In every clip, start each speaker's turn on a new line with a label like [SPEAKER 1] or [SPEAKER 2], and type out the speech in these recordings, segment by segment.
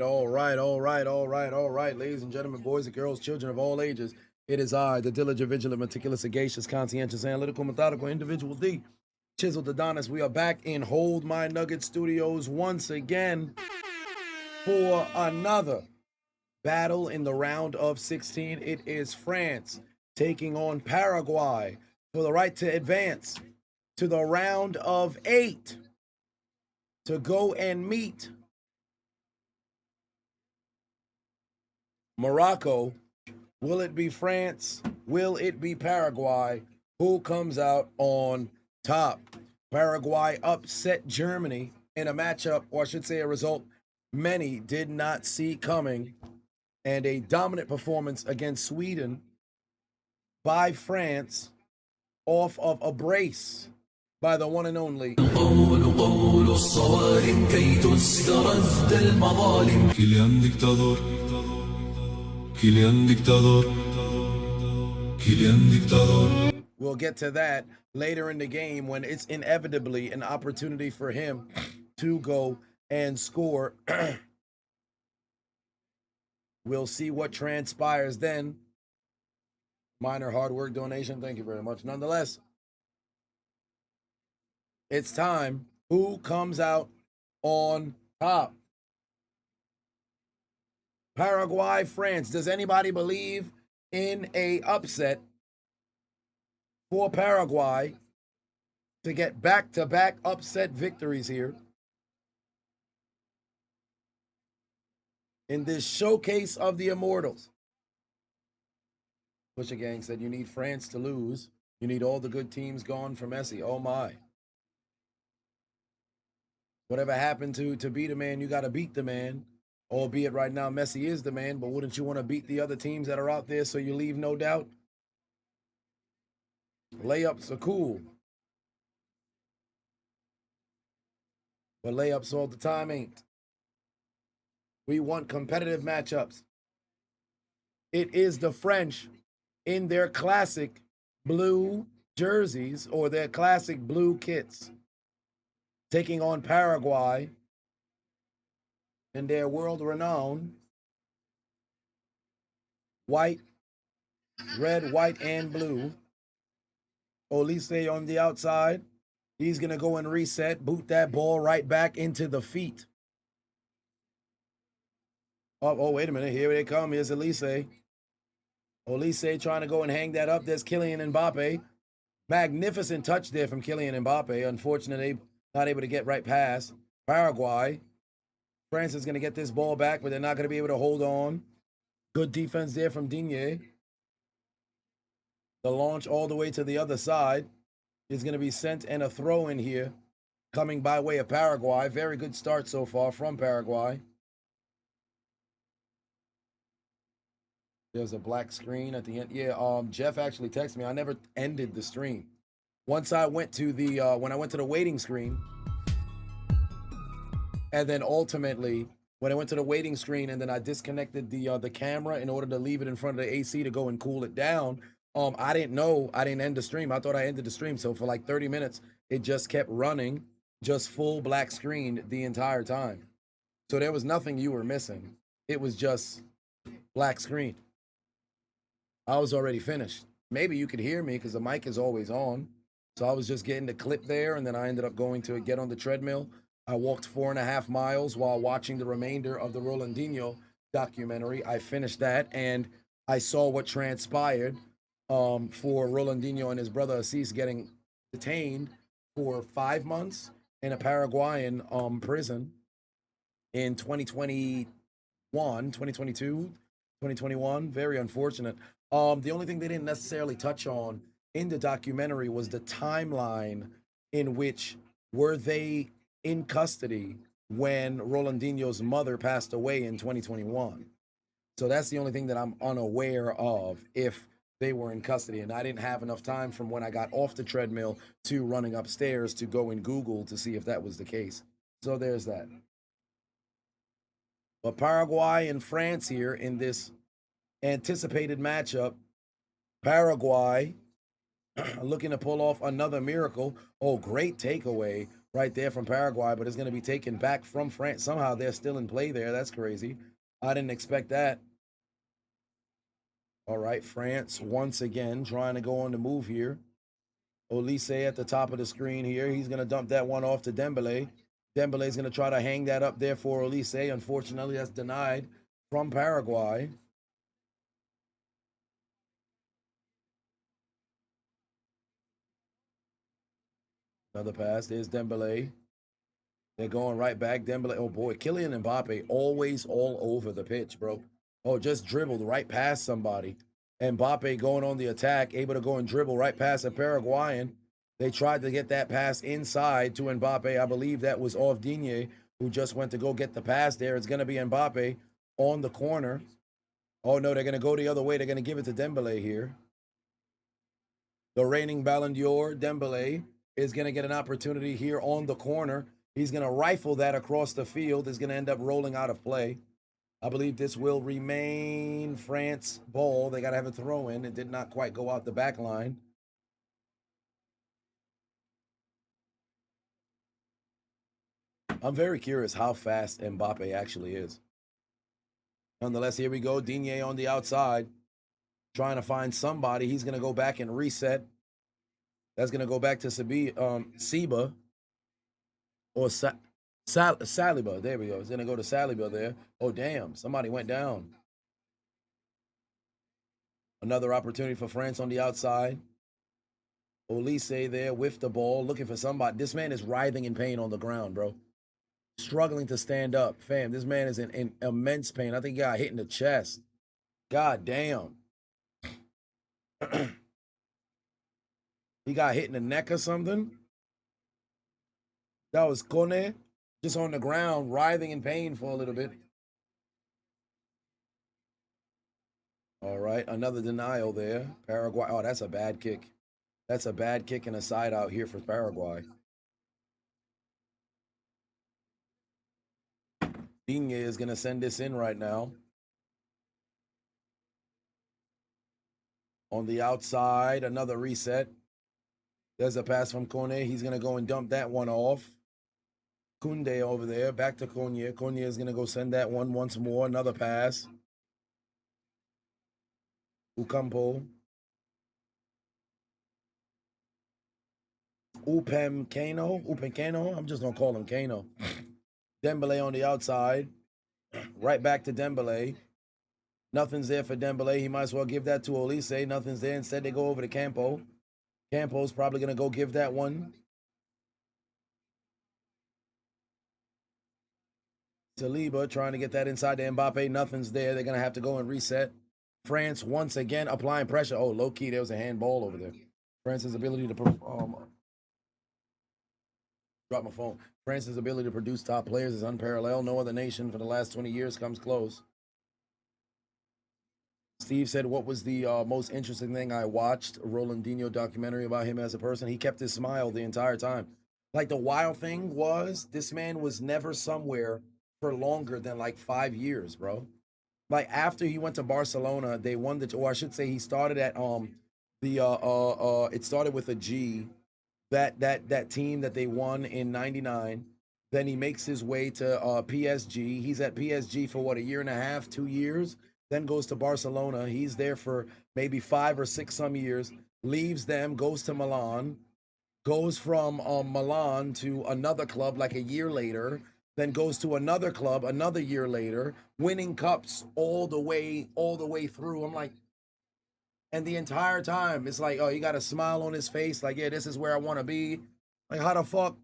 [SPEAKER 1] right, ladies and gentlemen, boys and girls, children of all ages. It is I, the diligent, vigilant, meticulous, sagacious, conscientious, analytical, methodical individual D, Chiseled Adonis. We are back in Hold My Nugget Studios once again for another battle in the round of 16. It is France taking on Paraguay for the right to advance to the round of 8 to go and meet Morocco. Will it be France? Will it be Paraguay? Who comes out on top? Paraguay upset Germany in a matchup, or I should say a result many did not see coming, and a dominant performance against Sweden by France off of a brace by the one and only We'll get to that later in the game when it's inevitably an opportunity for him to go and score. We'll see what transpires then. Minor hard work donation. Thank you very much. Nonetheless, it's time. Who comes out on top? Paraguay, France. Does anybody believe in a upset for Paraguay to get back-to-back upset victories here in this showcase of the immortals? Pusha Gang said you need France to lose. You need all the good teams gone for Messi. Oh my. Whatever happened to beat a man, you got to beat the man. Albeit right now Messi is the man, but wouldn't you want to beat the other teams that are out there so you leave no doubt? Layups are cool, but layups all the time ain't. We want competitive matchups. It is the French in their classic blue jerseys or their classic blue kits taking on Paraguay in their world-renowned white, red, white, and blue. Olise on the outside. He's going to go and reset, boot that ball right back into the feet. Oh, wait a minute. Here they come. Here's Olise. Olise trying to go and hang that up. There's Kylian Mbappe. Magnificent touch there from Kylian Mbappe. Unfortunately, not able to get right past Paraguay. France is going to get this ball back, but they're not going to be able to hold on. Good defense there from Digne. The launch all the way to the other side is going to be sent, and a throw in here coming by way of Paraguay. Very good start so far from Paraguay. There's a black screen at the end. Yeah, Jeff actually texted me. I never ended the stream. Once I went to the when I went to the waiting screen, and then ultimately when I went to the waiting screen and then I disconnected the camera in order to leave it in front of the AC to go and cool it down. I didn't know I didn't end the stream. I thought I ended the stream. So for like 30 minutes, it just kept running, just full black screen the entire time. So there was nothing you were missing. It was just black screen. I was already finished. Maybe you could hear me because the mic is always on. So I was just getting the clip there, and then I ended up going to get on the treadmill. I walked 4.5 miles while watching the remainder of the Ronaldinho documentary. I finished that, and I saw what transpired for Ronaldinho and his brother Assis getting detained for 5 months in a Paraguayan prison in 2021, 2022, 2021. Very unfortunate. The only thing they didn't necessarily touch on in the documentary was the timeline in which were they in custody when Ronaldinho's mother passed away in 2021. So that's the only thing that I'm unaware of, if they were in custody. And I didn't have enough time from when I got off the treadmill to running upstairs to go and Google to see if that was the case. So there's that. But Paraguay and France here in this anticipated matchup. Paraguay looking to pull off another miracle. Oh, great takeaway right there from Paraguay, but it's going to be taken back from France. Somehow they're still in play there. That's crazy. I didn't expect that. All right, France once again trying to go on the move here. Olise at the top of the screen here. He's going to dump that one off to Dembele. Dembele's going to try to hang that up there for Olise. Unfortunately, that's denied from Paraguay. Another pass. There's Dembele. They're going right back. Dembele. Oh boy, Kylian Mbappe always all over the pitch, bro. Oh, just dribbled right past somebody. Mbappe going on the attack, able to go and dribble right past a Paraguayan. They tried to get that pass inside to Mbappe. I believe that was off Digne, who just went to go get the pass there. It's going to be Mbappe on the corner. Oh no, they're going to go the other way. They're going to give it to Dembele here. The reigning Ballon d'Or, Dembele, is going to get an opportunity here on the corner. He's going to rifle that across the field. Is going to end up rolling out of play. I believe this will remain France ball. They got to have a throw in. It did not quite go out the back line. I'm very curious how fast Mbappe actually is. Nonetheless, here we go. Digne on the outside, trying to find somebody. He's going to go back and reset. That's going to go back to Siba or Saliba. There we go. It's going to go to Saliba there. Oh, damn. Somebody went down. Another opportunity for France on the outside. Olise there with the ball, looking for somebody. This man is writhing in pain on the ground, bro. Struggling to stand up. Fam, this man is in immense pain. I think he got hit in the chest. God damn. He got hit in the neck or something. That was Kone, just on the ground, writhing in pain for a little bit. All right, another denial there. Paraguay. Oh, that's a bad kick. That's a bad kick and a side out here for Paraguay. Digne is going to send this in right now. On the outside, another reset. There's a pass from Kone. He's going to go and dump that one off. Kunde over there. Back to Konya. Konya is going to go send that one once more. Another pass. Ucampo. Upamecano. I'm just going to call him Kano. Dembele on the outside. Right back to Dembele. Nothing's there for Dembele. He might as well give that to Olise. Nothing's there. Instead, they go over to Campo. Campo's probably going to go give that one. Saliba trying to get that inside to Mbappe. Nothing's there. They're going to have to go and reset. France once again applying pressure. Oh, low-key, there was a handball over there. France's ability to drop my phone. France's ability to produce top players is unparalleled. No other nation for the last 20 years comes close. Steve said, what was the most interesting thing I watched? A Rolandinho documentary about him as a person. He kept his smile the entire time. Like, the wild thing was, this man was never somewhere for longer than like 5 years, bro. Like, after he went to Barcelona, they won the, or I should say he started at it started with a G, that team that they won in 99. Then he makes his way to PSG. He's at PSG for what, a year and a half, 2 years, then goes to Barcelona. He's there for maybe 5 or 6 some years, leaves them, goes to Milan, goes from Milan to another club like a year later, then goes to another club another year later, winning cups all the way through. I'm like, and the entire time it's like, oh, he got a smile on his face, like, yeah, this is where I want to be. Like, how the fuck?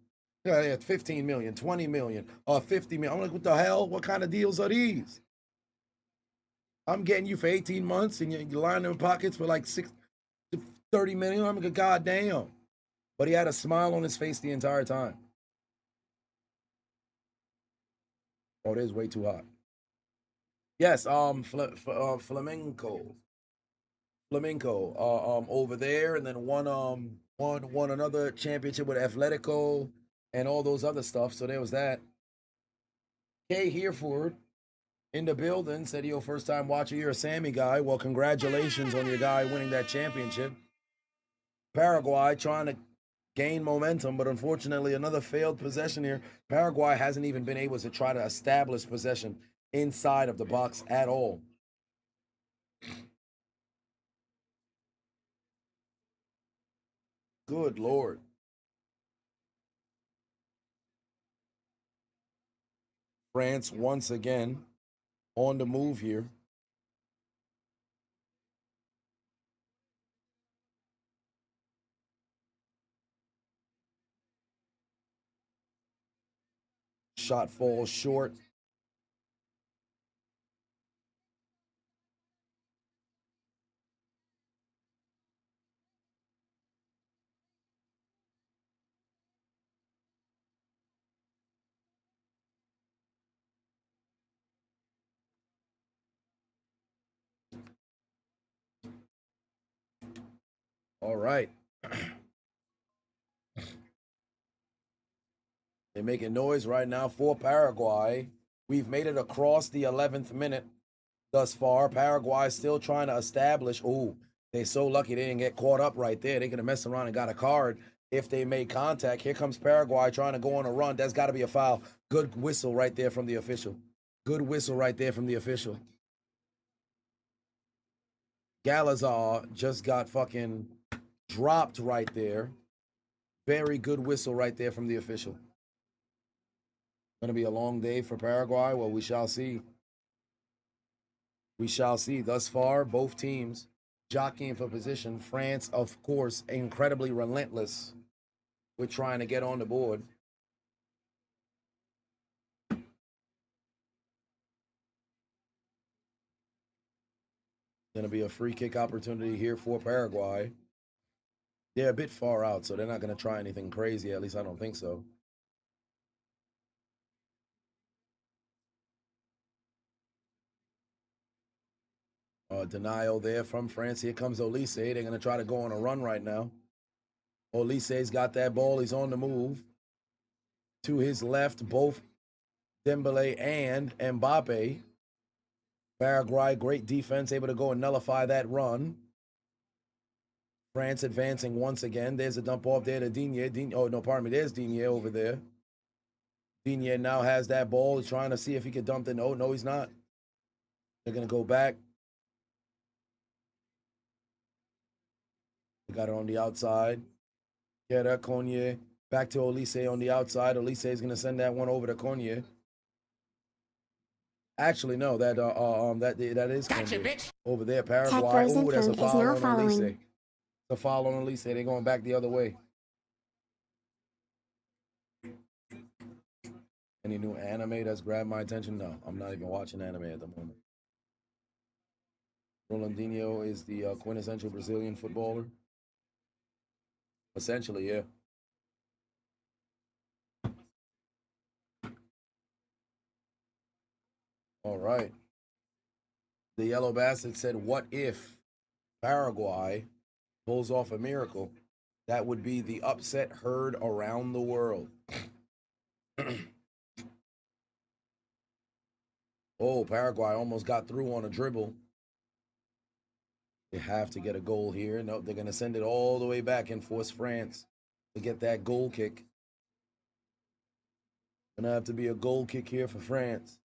[SPEAKER 1] Yeah, 15 million, 20 million, 50 million. I'm like, what the hell? What kind of deals are these? I'm getting you for 18 months and you're lining in pockets for like 30 million. I'm like, god damn. But he had a smile on his face the entire time. Oh, it is way too hot. Yes, flamenco over there, and then won another championship with Atletico and all those other stuff. So there was that. Kay Hereford in the building said, yo, first time watcher, you're a Sammy guy. Well, congratulations on your guy winning that championship. Paraguay trying to gain momentum, but unfortunately, another failed possession here. Paraguay hasn't even been able to try to establish possession inside of the box at all. Good Lord. France once again on the move here. Shot falls short. All right. They're making noise right now for Paraguay. We've made it across the 11th minute thus far. Paraguay still trying to establish. Oh, they're so lucky they didn't get caught up right there. They could have messed around and got a card if they made contact. Here comes Paraguay trying to go on a run. That's got to be a foul. Good whistle right there from the official. Good whistle right there from the official. Galazar just got fucking dropped right there. Very good whistle right there from the official. Going to be a long day for Paraguay. Well, we shall see. We shall see. Thus far, both teams jockeying for position. France, of course, incredibly relentless with trying to get on the board. Going to be a free kick opportunity here for Paraguay. They're a bit far out, so they're not going to try anything crazy. At least I don't think so. Denial there from France. Here comes Olise. They're going to try to go on a run right now. Olise's got that ball. He's on the move. To his left, both Dembele and Mbappe. Paraguay, great defense, able to go and nullify that run. France advancing once again. There's a dump off there to Digne. Oh, no, pardon me. There's Digne over there. Digne now has that ball. He's trying to see if he can dump it. No, he's not. They're going to go back. We got it on the outside. Kera, Konye. Back to Olise on the outside. Olise is going to send that one over to Konye. Actually, no, that is
[SPEAKER 2] Gotcha, bitch.
[SPEAKER 1] over there. Paraguay. Oh, that's a foul on Olise. It's a foul on Olise. They're going back the other way. Any new anime that's grabbed my attention? No, I'm not even watching anime at the moment. Rolandinho is the quintessential Brazilian footballer. Essentially, yeah. All right. The Yellow Bastard said, what if Paraguay pulls off a miracle? That would be the upset heard around the world. Oh, Paraguay almost got through on a dribble. They have to get a goal here. No, they're going to send it all the way back and force France to get that goal kick. Going to have to be a goal kick here for France.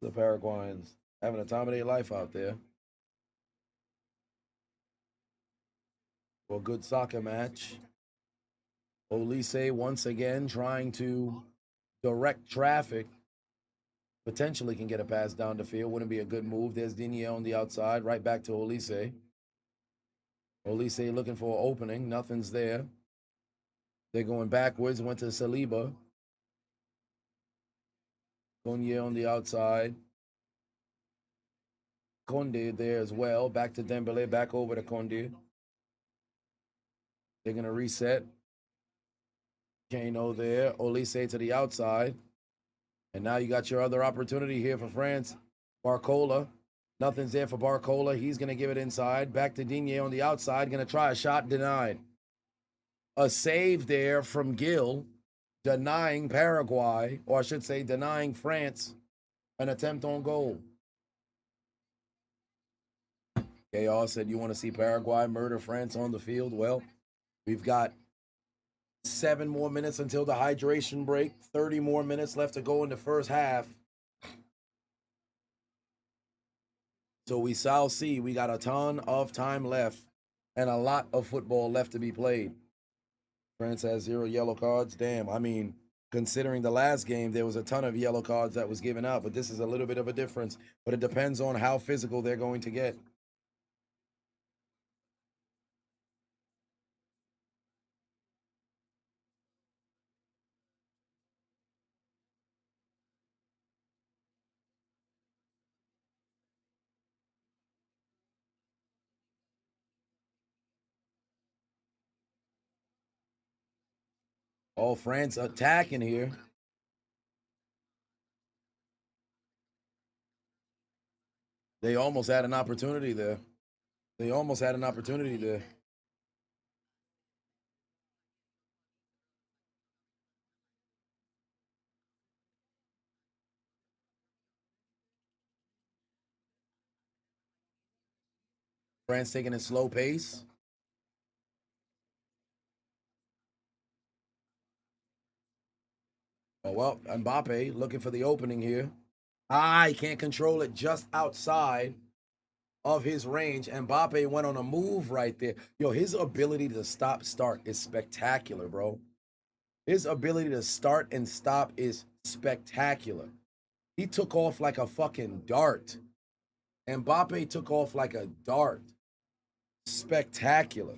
[SPEAKER 1] The Paraguayans having a time of their life out there. For a good soccer match. Olise once again trying to direct traffic. Potentially can get a pass down the field. Wouldn't be a good move. There's Digne on the outside. Right back to Olise. Olise looking for an opening. Nothing's there. They're going backwards. Went to Saliba. Konye on the outside. Conde there as well. Back to Dembele. Back over to Conde. They're going to reset. Kano there. Olise to the outside. And now you got your other opportunity here for France. Barcola. Nothing's there for Barcola. He's going to give it inside. Back to Digne on the outside. Going to try a shot. Denied. A save there from Gil. Denying Paraguay, or I should say denying France, an attempt on goal. KR said, you want to see Paraguay murder France on the field? Well, We've got 7 more minutes until the hydration break. 30 more minutes left to go in the first half. So we shall see. We got a ton of time left and a lot of football left to be played. France has 0 yellow cards. Damn, I mean, considering the last game, there was a ton of yellow cards that was given out, but this is a little bit of a difference. But it depends on how physical they're going to get. Oh, France attacking here. They almost had an opportunity there. They almost had an opportunity there. France taking a slow pace. Oh, well, Mbappe looking for the opening here. He can't control it just outside of his range. Mbappe went on a move right there. Yo, his ability to start is spectacular, bro. His ability to start and stop is spectacular. He took off like a fucking dart. Mbappe took off like a dart. Spectacular.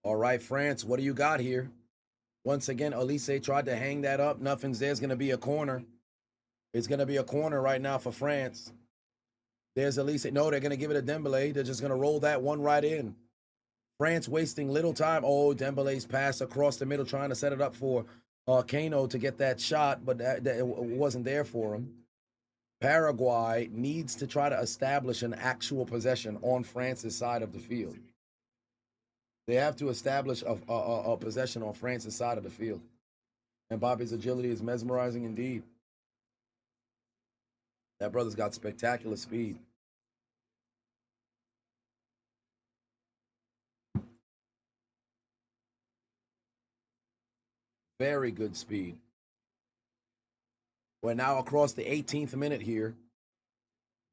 [SPEAKER 1] All right, France, what do you got here? Once again, Elise tried to hang that up. Nothing's there. It's going to be a corner. It's going to be a corner right now for France. There's Elise. No, they're going to give it to Dembele. They're just going to roll that one right in. France wasting little time. Oh, Dembele's pass across the middle trying to set it up for Kano to get that shot, but that it wasn't there for him. Paraguay needs to try to establish an actual possession on France's side of the field. They have to establish a possession on France's side of the field. And Bobby's agility is mesmerizing indeed. That brother's got spectacular speed. Very good speed. We're now across the 18th minute here.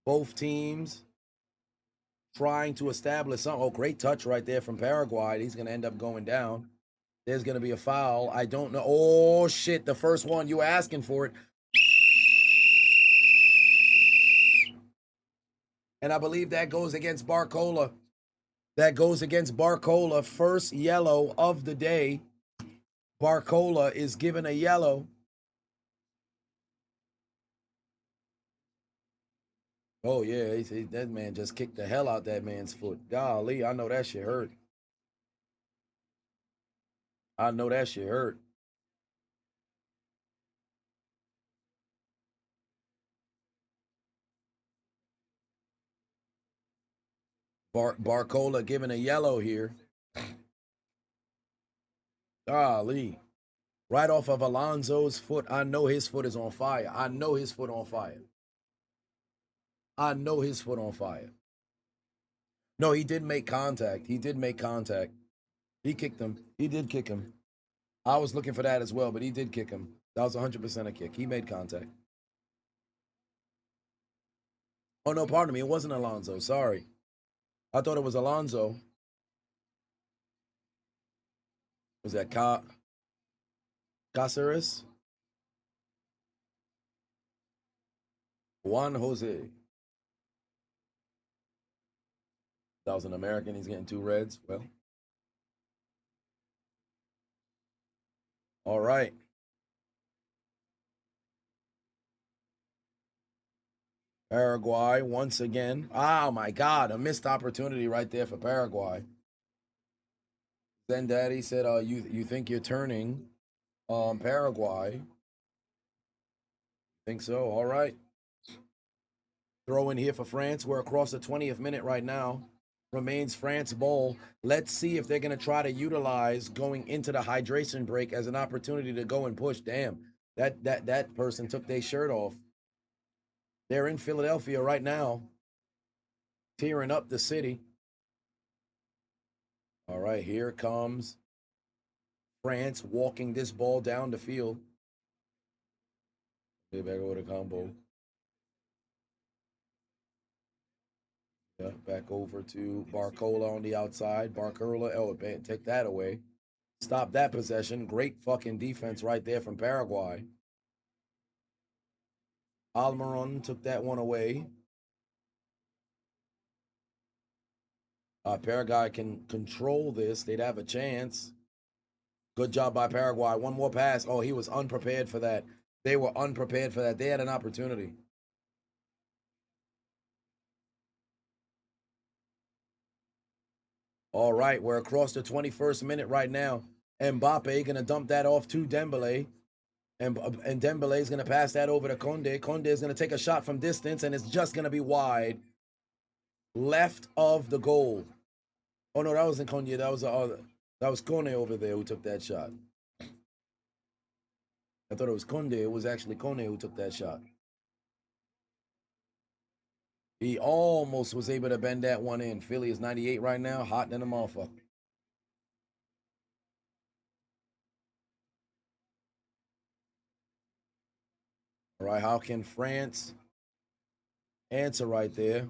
[SPEAKER 1] Both teams trying to establish something. Oh, great touch right there from Paraguay. He's going to end up going down. There's going to be a foul. I don't know. Oh, shit. The first one. You were asking for it. And I believe that goes against Barcola. That goes against Barcola. First yellow of the day. Barcola is given a yellow. Oh, yeah. That man just kicked the hell out that man's foot. Golly, I know that shit hurt. I know that shit hurt. Barcola given a yellow here. Golly. Right off of Alonso's foot. I know his foot is on fire. I know his foot on fire. I know his foot on fire. No, he did make contact. He did make contact. He kicked him. He did kick him. I was looking for that as well, but he did kick him. That was 100% a kick. He made contact. Oh, no, pardon me. It wasn't Alonso. Sorry. I thought it was Alonso. Was that Caceres? Juan Jose. That was an American. He's getting 2 reds. Well. All right. Paraguay once again. Oh my God, a missed opportunity right there for Paraguay. Then Daddy said, you think you're turning Paraguay? Think so? All right. Throw in here for France. We're across the 20th minute right now. remains France ball. Let's see if they're going to try to utilize going into the hydration break as an opportunity to go and push. Damn, that person took their shirt off. They're in Philadelphia right now, tearing up the city. All right, here comes France walking this ball down the field. Get back over the combo. Yeah, back over to Barcola on the outside. Barcola, oh, take that away. Stop that possession. Great fucking defense right there from Paraguay. Almiron took that one away. Paraguay can control this. They'd have a chance. Good job by Paraguay. One more pass. Oh, he was unprepared for that. They were unprepared for that. They had an opportunity. All right, we're across the 21st minute right now. Mbappe going to dump that off to Dembele. And Dembele is going to pass that over to Conde. Conde is going to take a shot from distance, and it's just going to be wide. Left of the goal. Oh, no, that wasn't Conde. That was Conde over there who took that shot. I thought it was Conde. It was actually Conde who took that shot. He almost was able to bend that one in. Philly is 98 right now, hot than a motherfucker. All right, how can France answer right there?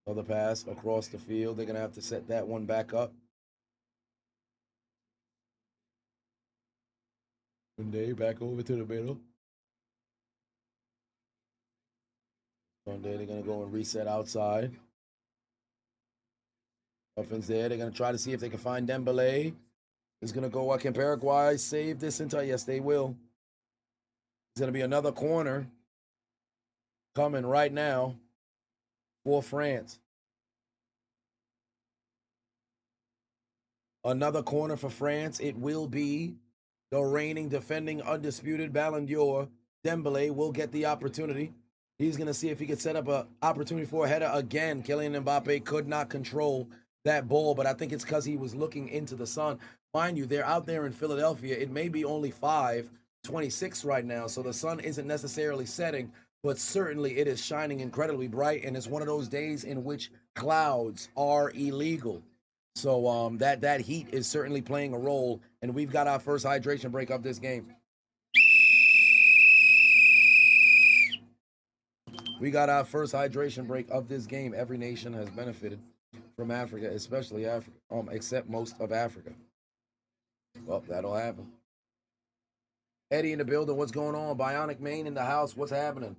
[SPEAKER 1] Another pass across the field. They're going to have to set that one back up. And they back over to the middle. One day they're going to go and reset outside. Offense there. They're going to try to see if they can find Dembele. It's going to go, what can Paraguay save this entire? Yes, they will. It's going to be another corner coming right now for France. Another corner for France. It will be the reigning, defending, undisputed Ballon d'Or. Dembele will get the opportunity. He's going to see if he could set up an opportunity for a header again. Kylian Mbappe could not control that ball, but I think it's because he was looking into the sun. Mind you, they're out there in Philadelphia. It may be only 5:26 right now, so the sun isn't necessarily setting, but certainly it is shining incredibly bright, and it's one of those days in which clouds are illegal. So that heat is certainly playing a role, and we've got our first hydration break of this game. We got our first hydration break of this game. Every nation has benefited from Africa, especially Africa, except most of Africa. Well, that'll happen. Eddie in the building. What's going on? Bionic Main in the house. What's happening?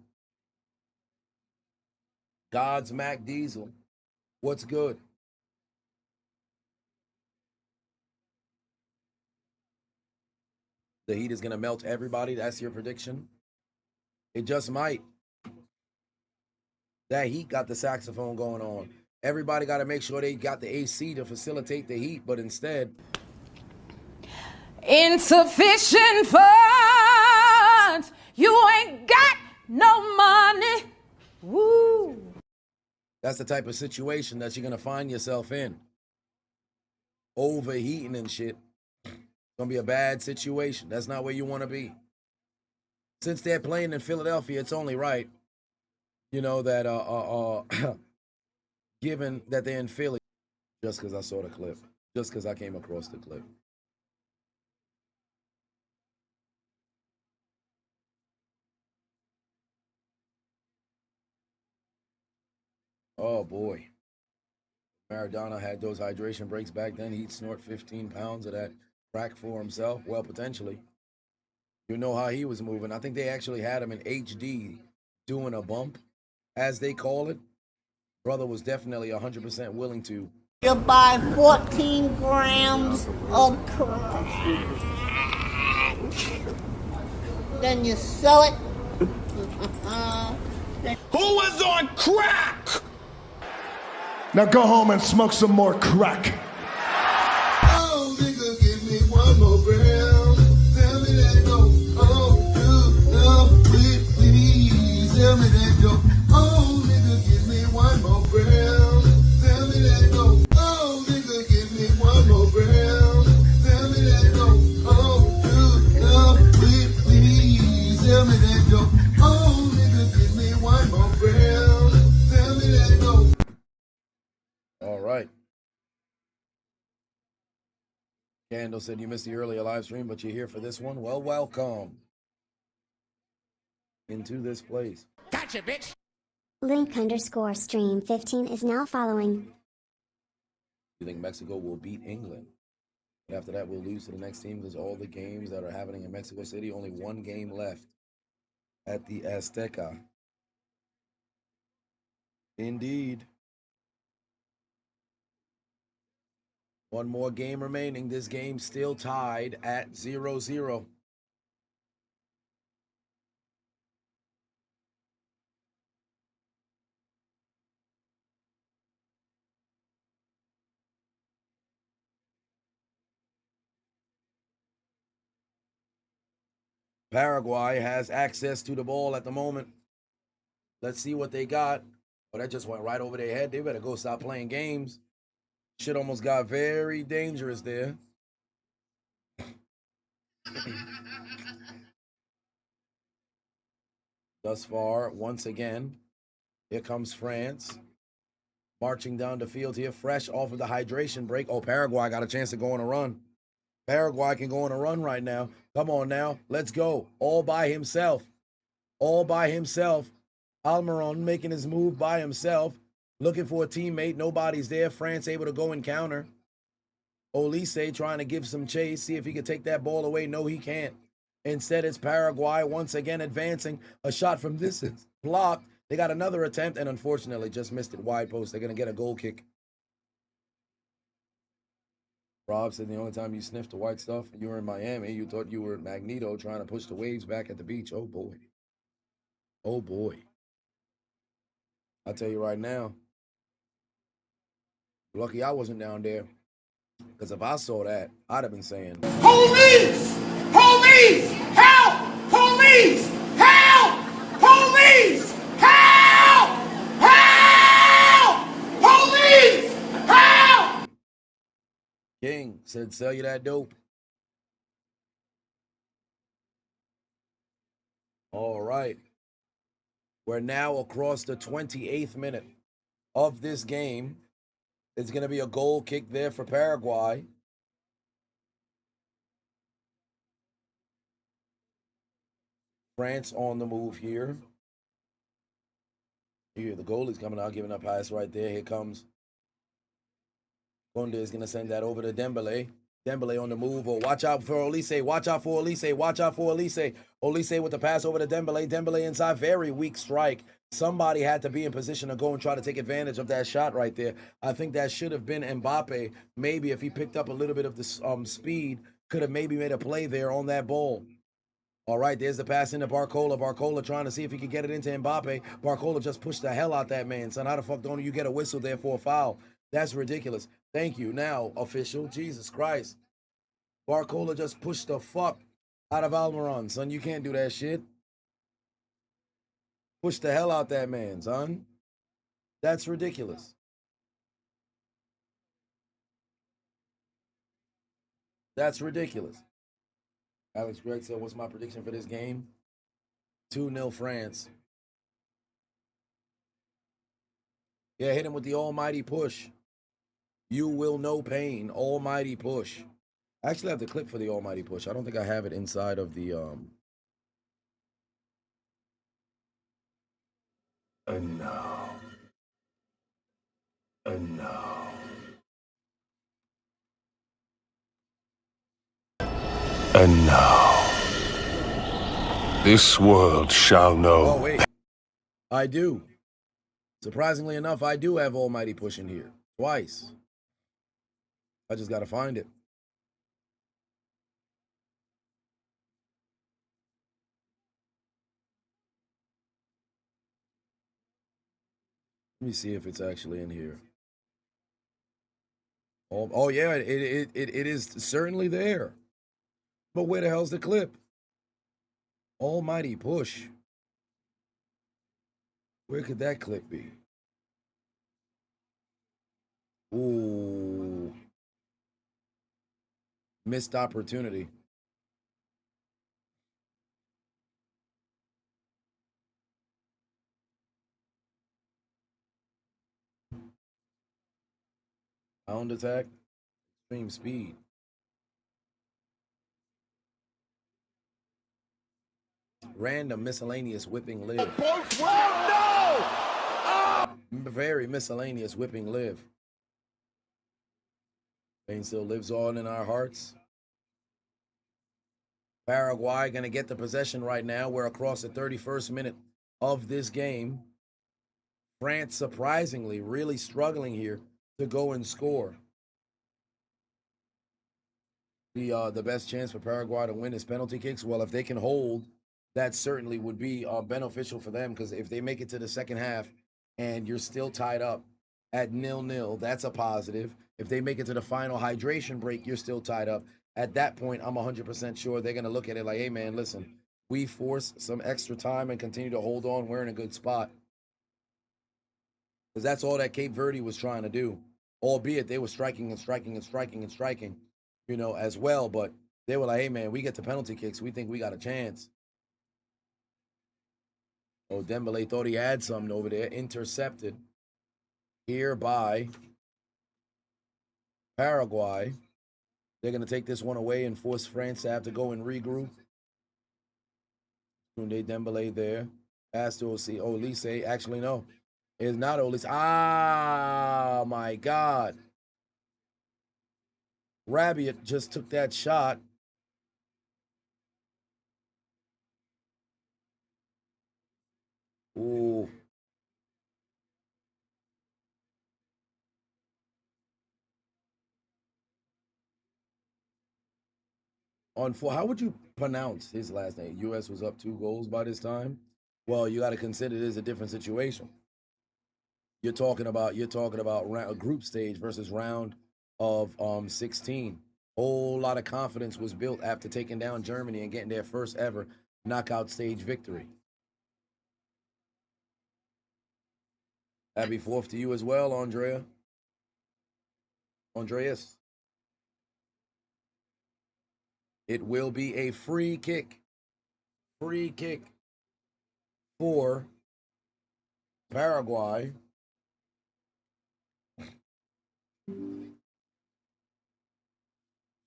[SPEAKER 1] God's Mac Diesel. What's good? The heat is going to melt everybody. That's your prediction? It just might. That heat got the saxophone going on. Everybody got to make sure they got the AC to facilitate the heat, but instead...
[SPEAKER 2] Insufficient funds. You ain't got no money. Woo.
[SPEAKER 1] That's the type of situation that you're going to find yourself in. Overheating and shit. It's going to be a bad situation. That's not where you want to be. Since they're playing in Philadelphia, it's only right, you know, that given that they're in Philly, just because I saw the clip, just because I came across the clip. Oh, boy. Maradona had those hydration breaks back then. He'd snort 15 pounds of that crack for himself. Well, potentially. You know how he was moving. I think they actually had him in HD doing a bump, as they call it. Brother was definitely 100% willing to.
[SPEAKER 3] You buy 14 grams of crack. Then you sell it.
[SPEAKER 4] Who was on crack?
[SPEAKER 5] Now go home and smoke some more crack.
[SPEAKER 4] Oh, nigga, give me one more gram. Tell me that no. Oh, please, tell me that no. Oh, nigga, give me one more gram.
[SPEAKER 1] right. Candle said you missed the earlier live stream, but you're here for this one. Well, welcome into this place.
[SPEAKER 6] Gotcha, bitch.
[SPEAKER 7] Link_stream15 is now following.
[SPEAKER 1] You think Mexico will beat England? And after that, we'll lose to the next team because all the games that are happening in Mexico City, only one game left at the Azteca. Indeed. One more game remaining. This game still tied at 0-0. Paraguay has access to the ball at the moment. Let's see what they got. Oh, that just went right over their head. They better go stop playing games. Shit almost got very dangerous there. Thus far, once again, here comes France. Marching down the field here, fresh off of the hydration break. Oh, Paraguay got a chance to go on a run. Paraguay can go on a run right now. Come on now. Let's go. All by himself. All by himself. Almiron making his move by himself. Looking for a teammate. Nobody's there. France able to go and counter. Olise trying to give some chase. See if he can take that ball away. No, he can't. Instead, it's Paraguay once again advancing. A shot from this is blocked. They got another attempt and unfortunately just missed it wide post. They're going to get a goal kick. Rob said the only time you sniffed the white stuff, you were in Miami. You thought you were Magneto trying to push the waves back at the beach. Oh, boy. Oh, boy. I'll tell you right now, lucky I wasn't down there. Because if I saw that, I'd have been saying,
[SPEAKER 6] Police! Police! Help! Police! Help! Police! Help! Help! Police! Help!
[SPEAKER 1] King said, sell you that dope. All right. We're now across the 28th minute of this game. It's going to be a goal kick there for Paraguay. France on the move here. Here, the goalie's coming out, giving a pass right there. Here comes Conde is going to send that over to Dembele. Dembele on the move. Oh, watch out for Olise. Watch out for Olise. Watch out for Olise. Olise with the pass over to Dembele. Dembele inside. Very weak strike. Somebody had to be in position to go and try to take advantage of that shot right there. I think that should have been Mbappe. Maybe if he picked up a little bit of the speed, could have maybe made a play there on that ball. All right, there's the pass into Barcola. Barcola trying to see if he could get it into Mbappe. Barcola just pushed the hell out that man, son. How the fuck don't you get a whistle there for a foul? That's ridiculous. Thank you. Now, official. Jesus Christ. Barcola just pushed the fuck out of Almiron, son. You can't do that shit. Push the hell out that man, son. That's ridiculous. That's ridiculous. Alex Gregg said, what's my prediction for this game? 2-0 France. Yeah, hit him with the almighty push. You will know pain. Almighty push. I actually have the clip for the almighty push. I don't think I have it inside of the
[SPEAKER 5] And now. And now. And now. This world shall know.
[SPEAKER 1] Oh, wait. I do. Surprisingly enough, I do have almighty push in here. Twice. I just got to find it. Let me see if it's actually in here. Oh yeah, it is certainly there. But where the hell's the clip? Almighty push. Where could that clip be? Ooh. Missed opportunity. Pound attack, extreme speed. Random miscellaneous whipping live. Very miscellaneous whipping live. Pain still lives on in our hearts. Paraguay going to get the possession right now. We're across the 31st minute of this game. France surprisingly really struggling here to go and score. The best chance for Paraguay to win is penalty kicks. Well, if they can hold, that certainly would be beneficial for them, because if they make it to the second half and you're still tied up at 0-0, that's a positive. If they make it to the final hydration break, you're still tied up. At that point, I'm 100% sure they're going to look at it like, hey, man, listen, we force some extra time and continue to hold on. We're in a good spot. Because that's all that Cape Verde was trying to do, albeit they were striking and striking and striking and striking, you know, as well. But they were like, hey, man, we get the penalty kicks. We think we got a chance. Oh, Dembele thought he had something over there. Intercepted here by Paraguay. They're going to take this one away and force France to have to go and regroup. Tunde Dembele there. Pass to Olise. Actually, no. It's not Olise. Ah, my God. Rabiot just took that shot. Ooh. How would you pronounce his last name? U.S. was up 2 goals by this time. Well, you got to consider this a different situation. You're talking about a group stage versus round of 16. Whole lot of confidence was built after taking down Germany and getting their first ever knockout stage victory. Happy 4th to you as well, Andreas. It will be a free kick. Free kick for Paraguay.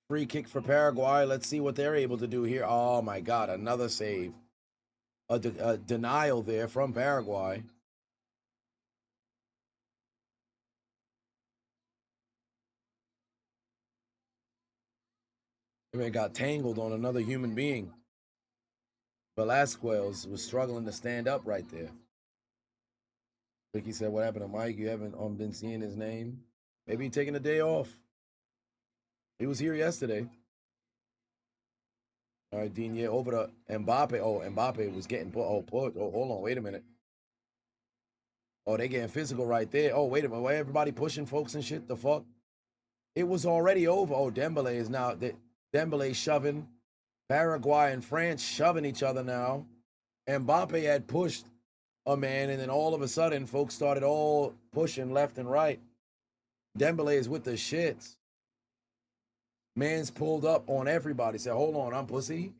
[SPEAKER 1] Free kick for Paraguay. Let's see what they're able to do here. Oh, my God, another save. A denial there from Paraguay. They got tangled on another human being. Velasquez was struggling to stand up right there. Vicky said, what happened to Mike? You haven't been seeing his name? Maybe he's taking a day off. He was here yesterday. All right, Dean, yeah, over to Mbappe. Oh, Mbappe was getting put. Oh, hold on, wait a minute. Oh, they getting physical right there. Oh, wait a minute. Why everybody pushing folks and shit? The fuck? It was already over. Oh, Dembele is now... Dembele shoving. Paraguay and France shoving each other now. Mbappe had pushed a man, and then all of a sudden, folks started all pushing left and right. Dembele is with the shits. Man's pulled up on everybody. Said, hold on, I'm pussy.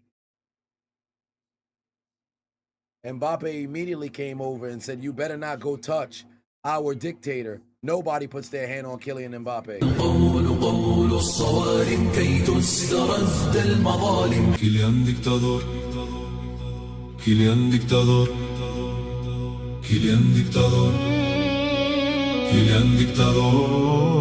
[SPEAKER 1] Mbappe immediately came over and said, you better not go touch our dictator. Nobody puts their hand on Kylian Mbappe.
[SPEAKER 8] Kylian dictador, Kylian dictador, Kylian dictador, Kylian dictador,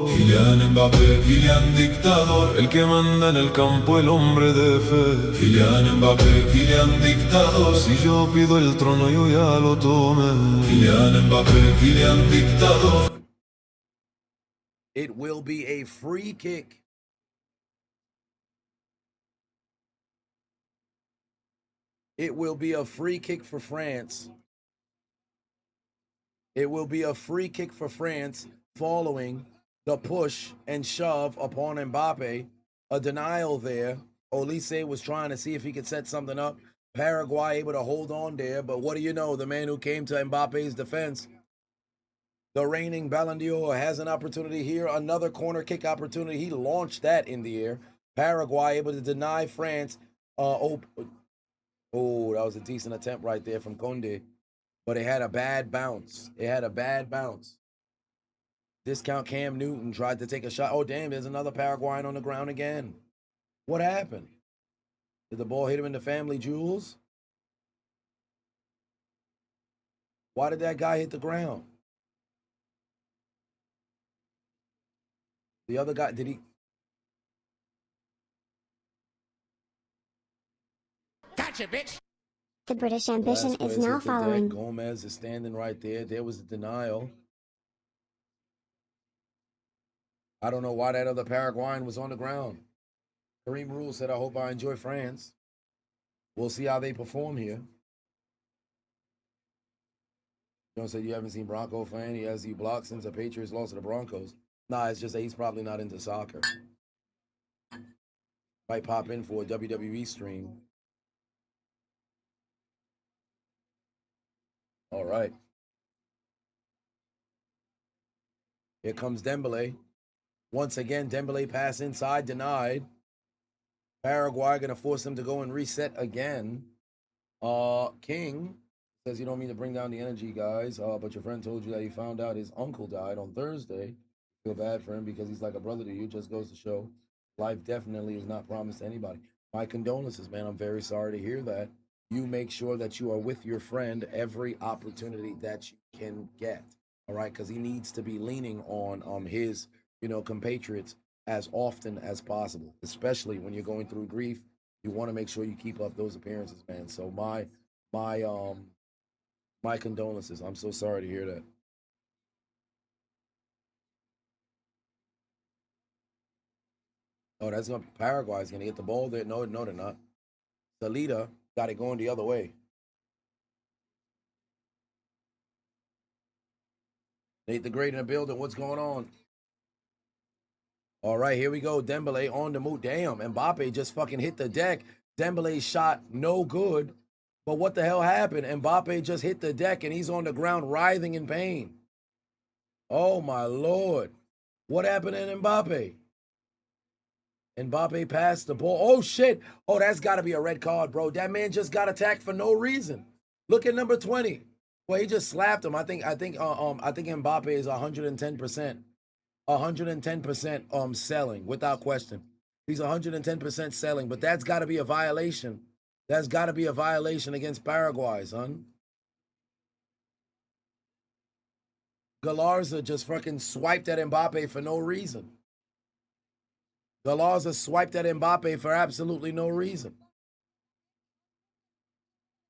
[SPEAKER 8] Kylian Mbappé, Kylian dictador, el que manda en el campo, el hombre de fe. Kylian Mbappé, Kylian dictador, si yo pido el trono yo ya lo tomé. Kylian Mbappé, Kylian dictador.
[SPEAKER 1] It will be a free kick. It will be a free kick for France. It will be a free kick for France following the push and shove upon Mbappe. A denial there. Olise was trying to see if he could set something up. Paraguay able to hold on there, but what do you know? The man who came to Mbappe's defense, the reigning Ballon d'Or, has an opportunity here. Another corner kick opportunity. He launched that in the air. Paraguay able to deny France. Oh, that was a decent attempt right there from Conde. But it had a bad bounce. Discount Cam Newton tried to take a shot. Oh, damn, there's another Paraguayan on the ground again. What happened? Did the ball hit him in the family jewels? Why did that guy hit the ground? The other guy, did he?
[SPEAKER 6] Gotcha, bitch.
[SPEAKER 7] The British ambition
[SPEAKER 1] Vasquez
[SPEAKER 7] is now
[SPEAKER 1] hit the deck.
[SPEAKER 7] following.
[SPEAKER 1] Gomez is standing right there. There was a denial. I don't know why that other Paraguayan was on the ground. Kareem Rule said, I hope I enjoy France. We'll see how they perform here. You know, said you haven't seen Bronco fan. He has you blocked since the Patriots lost to the Broncos. Nah, it's just that he's probably not into soccer. Might pop in for a WWE stream. All right. Here comes Dembele. Once again, Dembele pass inside, denied. Paraguay going to force him to go and reset again. King says you don't mean to bring down the energy, guys, but your friend told you that he found out his uncle died on Thursday. Feel bad for him because he's like a brother to you. Just goes to show life definitely is not promised to anybody. My condolences, man. I'm very sorry to hear that. You make sure that you are with your friend every opportunity that you can get. All right, because he needs to be leaning on his, compatriots as often as possible, especially when you're going through grief. You want to make sure you keep up those appearances, man. So my condolences. I'm so sorry to hear that. Oh, that's gonna be Paraguay's gonna get the ball there. No, they're not. Salida got it going the other way. Nate the Great in the building. What's going on? All right, here we go. Dembele on the move. Damn, Mbappe just fucking hit the deck. Dembele's shot no good. But what the hell happened? Mbappe just hit the deck and he's on the ground writhing in pain. Oh my Lord. What happened to Mbappe? Mbappe passed the ball. Oh shit. Oh, that's gotta be a red card, bro. That man just got attacked for no reason. Look at number 20. Well, he just slapped him. I think Mbappe is 110%. 110% selling without question. He's 110% selling, but that's got to be a violation. That's got to be a violation against Paraguay, son. Galarza just fucking swiped at Mbappe for no reason. Galarza swiped at Mbappe for absolutely no reason.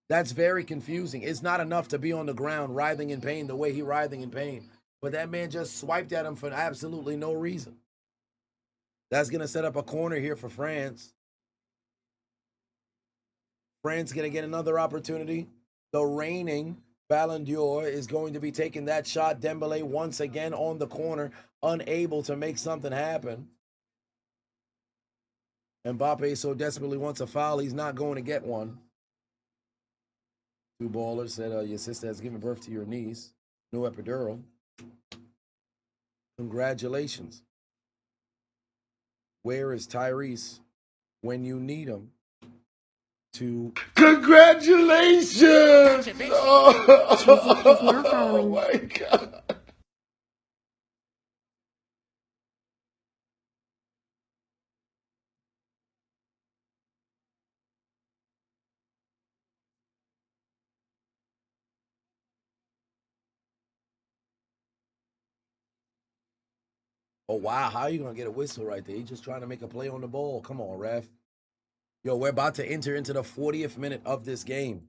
[SPEAKER 1] That's very confusing. It's not enough to be on the ground writhing in pain the way he writhing in pain. But that man just swiped at him for absolutely no reason. That's going to set up a corner here for France. France going to get another opportunity. The reigning Ballon d'Or is going to be taking that shot. Dembele once again on the corner, unable to make something happen. Mbappe so desperately wants a foul, he's not going to get one. Two ballers said, your sister has given birth to your niece. No epidural. Congratulations. Where is Tyrese when you need him to...
[SPEAKER 5] Congratulations!
[SPEAKER 7] Chiseled is now following.
[SPEAKER 5] My God.
[SPEAKER 1] Oh, wow. How are you going to get a whistle right there? He's just trying to make a play on the ball. Come on, ref. Yo, we're about to enter into the 40th minute of this game.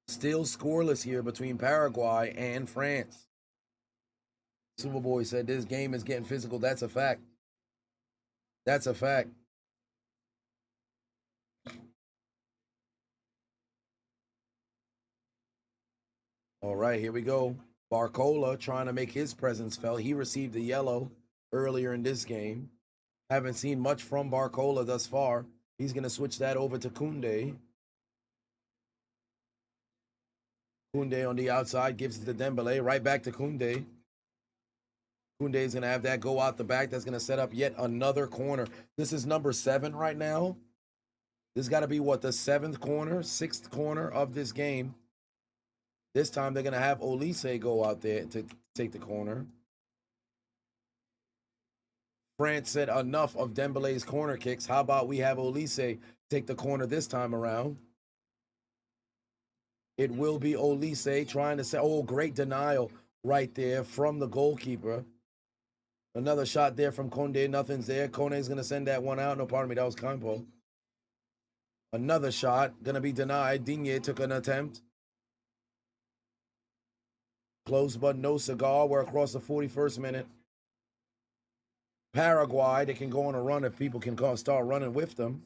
[SPEAKER 1] Still scoreless here between Paraguay and France. Superboy said this game is getting physical. That's a fact. That's a fact. All right, here we go. Barcola trying to make his presence felt. He received a yellow earlier in this game. Haven't seen much from Barcola thus far. He's going to switch that over to Koundé. Koundé on the outside gives it to Dembele. Right back to Koundé. Koundé is going to have that go out the back. That's going to set up yet another corner. This is number 7 right now. This got to be, what, the 7th corner, 6th corner of this game. This time they're going to have Olise go out there to take the corner. France said enough of Dembele's corner kicks. How about we have Olise take the corner this time around? It will be Olise trying to say, oh, great denial right there from the goalkeeper. Another shot there from Conde. Nothing's there. Kone's going to send that one out. No, pardon me. That was Campo. Another shot. Going to be denied. Digne took an attempt. Close but no cigar. We're across the 41st minute. Paraguay, they can go on a run if people can start running with them.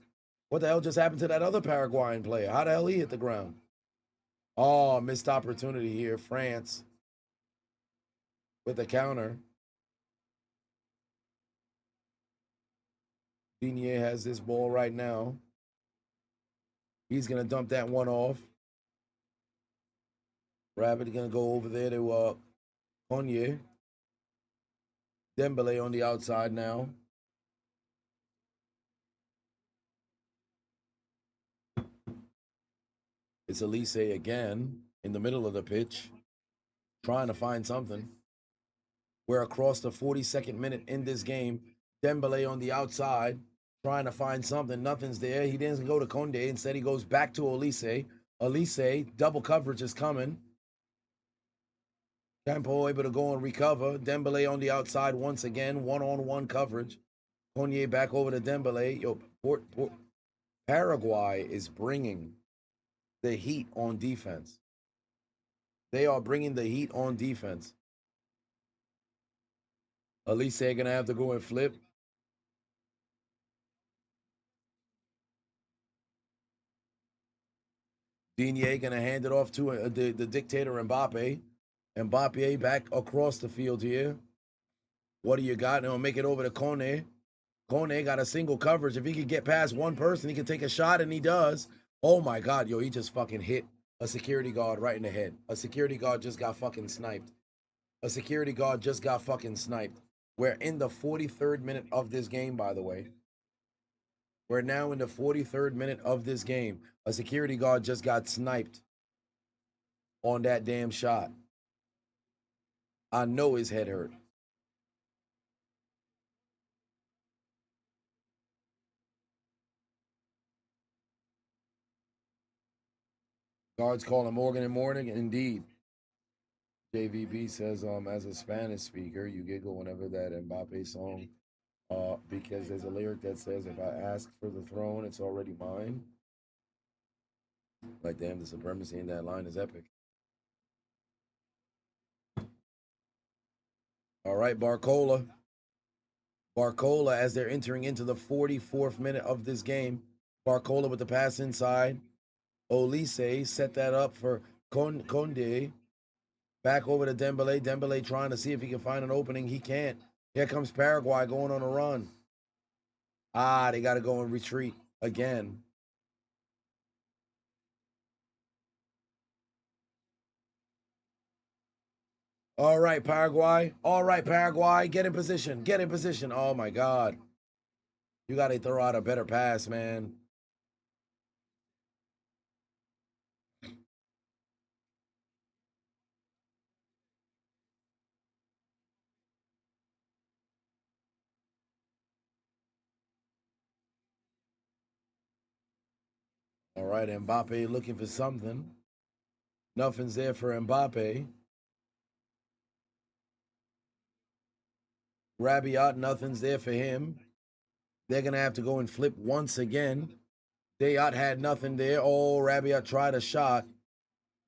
[SPEAKER 1] What the hell just happened to that other Paraguayan player? How the hell he hit the ground? Oh, missed opportunity here. France with the counter. Digne has this ball right now. He's going to dump that one off. Rabbit going to go over there to Onye. Dembele on the outside now. It's Elise again in the middle of the pitch, trying to find something. We're across the 42nd minute in this game. Dembele on the outside, trying to find something. Nothing's there. He doesn't go to Conde. Instead, he goes back to Elise. Elise, double coverage is coming. Campo able to go and recover. Dembele on the outside once again. One-on-one coverage. Conde back over to Dembele. Yo, Paraguay is bringing the heat on defense. They are bringing the heat on defense. Elise going to have to go and flip. Digne going to hand it off to the dictator Mbappe. Mbappe back across the field here. What do you got? Now make it over to Kone. Kone got a single coverage. If he could get past one person, he can take a shot, and he does. Oh my God, yo, he just fucking hit a security guard right in the head. A security guard just got fucking sniped. A security guard just got fucking sniped. We're in the 43rd minute of this game, by the way. We're now in the 43rd minute of this game. A security guard just got sniped on that damn shot. I know his head hurt. Guards call him Morgan and Morning. Indeed. JVB says, as a Spanish speaker, you giggle whenever that Mbappe song, because there's a lyric that says, if I ask for the throne, it's already mine. Like, damn, the supremacy in that line is epic. All right, Barcola. Barcola, as they're entering into the 44th minute of this game. Barcola with the pass inside. Olise set that up for Conde. Back over to Dembele. Dembele trying to see if he can find an opening. He can't. Here comes Paraguay going on a run. Ah, they got to go and retreat again. All right, Paraguay. All right, Paraguay. Get in position. Get in position. Oh, my God. You got to throw out a better pass, man. All right, Mbappe looking for something. Nothing's there for Mbappe. Rabiot, nothing's there for him. They're going to have to go and flip once again. Dayot had nothing there. Oh, Rabiot tried a shot,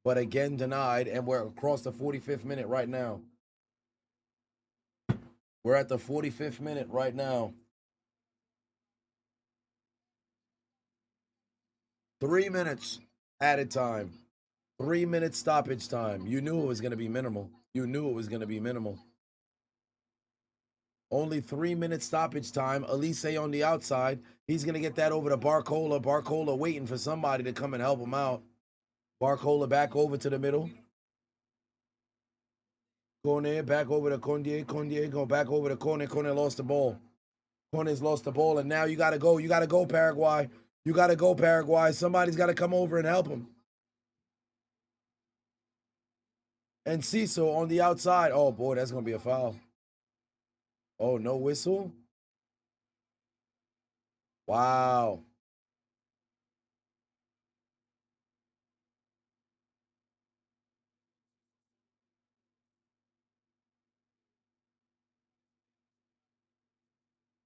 [SPEAKER 1] but again denied, and we're across the 45th minute right now. We're at the 45th minute right now. 3 minutes added time. 3 minutes stoppage time. You knew it was going to be minimal. You knew it was going to be minimal. Only 3 minutes stoppage time. Elise on the outside. He's going to get that over to Barcola. Barcola waiting for somebody to come and help him out. Barcola back over to the middle. Kone back over to Conde. Conde go back over to Kone. Kone lost the ball. Kone's lost the ball, and now you got to go. You got to go, Paraguay. You got to go, Paraguay. Somebody's got to come over and help him. And Ciso on the outside. Oh, boy, that's going to be a foul. Oh, no whistle? Wow.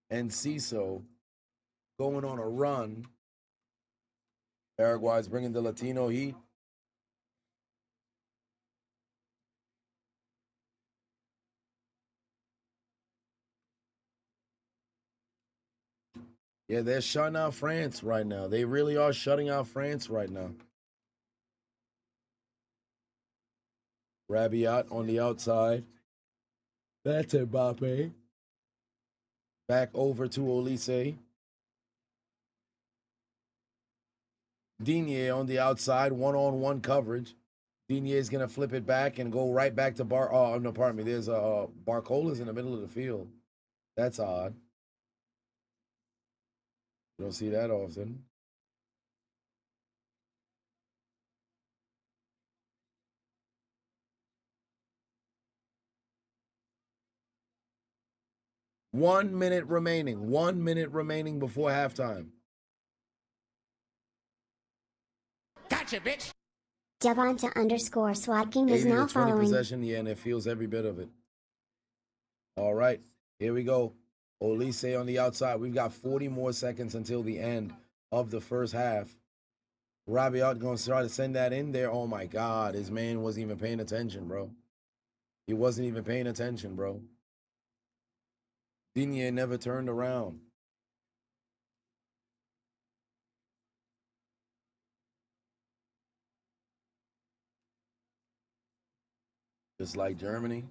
[SPEAKER 1] And CISO going on a run. Paraguay's bringing the Latino heat. Yeah, they're shutting out France right now. They really are shutting out France right now. Rabiot on the outside. That's Mbappe. Back over to Olise. Digne on the outside, one-on-one coverage. Digne is going to flip it back and go right back to no, pardon me. There's Barcola's in the middle of the field. That's odd. You don't see that often. One minute remaining. 1 minute remaining before halftime.
[SPEAKER 6] Gotcha, bitch.
[SPEAKER 7] Javonta underscore SWAT King is
[SPEAKER 1] 80
[SPEAKER 7] now
[SPEAKER 1] to 20
[SPEAKER 7] following.
[SPEAKER 1] possession, yeah, and it feels every bit of it. All right, here we go. Olise on the outside. We've got 40 more seconds until the end of the first half. Rabiot going to try to send that in there. Oh, my God. His man wasn't even paying attention, bro. He wasn't even paying attention, bro. Digne never turned around. Just like Germany.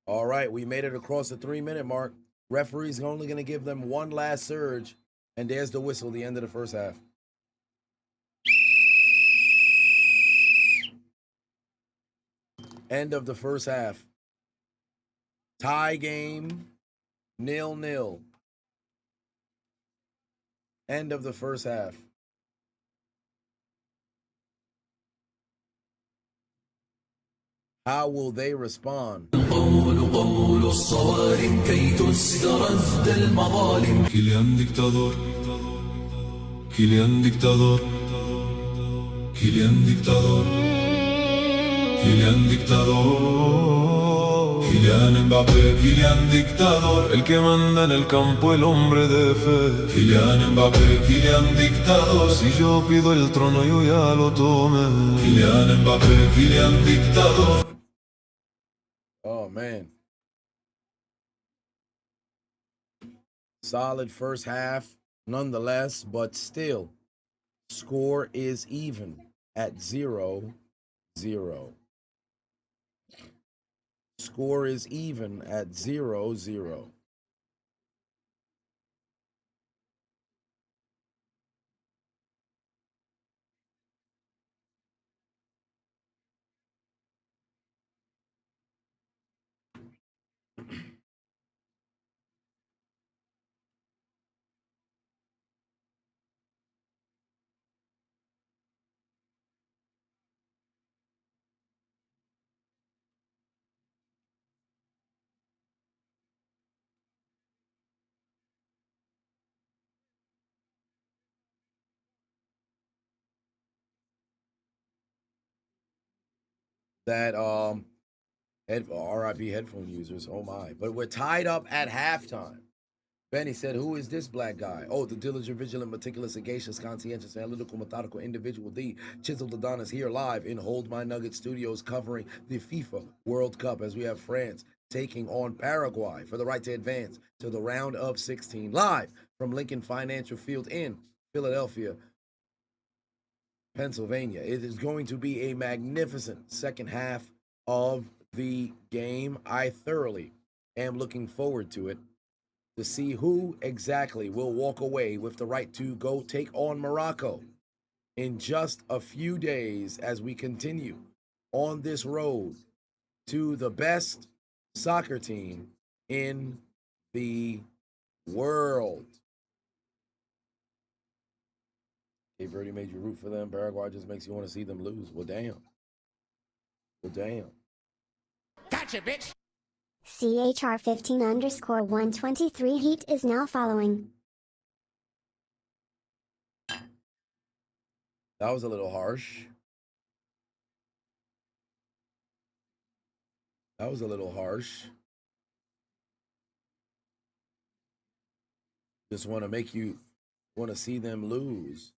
[SPEAKER 1] All right, we made it across the 3-minute mark. Referee's only going to give them one last surge. And there's the whistle, the end of the first half. End of the first half. Tie game, 0-0. End of the first half. How will they respond?
[SPEAKER 8] Kylian dictador, Kylian dictador, Kylian dictador, Kylian dictador, Kylian Mbappé, Kylian dictador, el que manda en el campo, el hombre de fe. Kylian Mbappé, Kylian dictador, si yo pido el trono yo ya lo tomé. Kylian Mbappé, Kylian dictador.
[SPEAKER 1] Oh, man. Solid first half, nonetheless, but still, score is even at 0-0. Score is even at 0-0. That RIP headphone users. Oh my! But we're tied up at halftime. Benny said, "Who is this black guy?" Oh, the diligent, vigilant, meticulous, sagacious, conscientious, analytical, methodical individual. The Chiseled Adonis here live in Hold My Nugget Studios, covering the FIFA World Cup as we have France taking on Paraguay for the right to advance to the round of 16. Live from Lincoln Financial Field in Philadelphia, Pennsylvania. It is going to be a magnificent second half of the game. I thoroughly am looking forward to it, to see who exactly will walk away with the right to go take on Morocco in just a few days as we continue on this road to the best soccer team in the world. They've already made you root for them. Paraguay just makes you want to see them lose. Well, damn. Well, damn.
[SPEAKER 6] Gotcha, bitch.
[SPEAKER 7] CHR15_123 Heat is now following.
[SPEAKER 1] That was a little harsh. That was a little harsh. Just want to make you want to see them lose.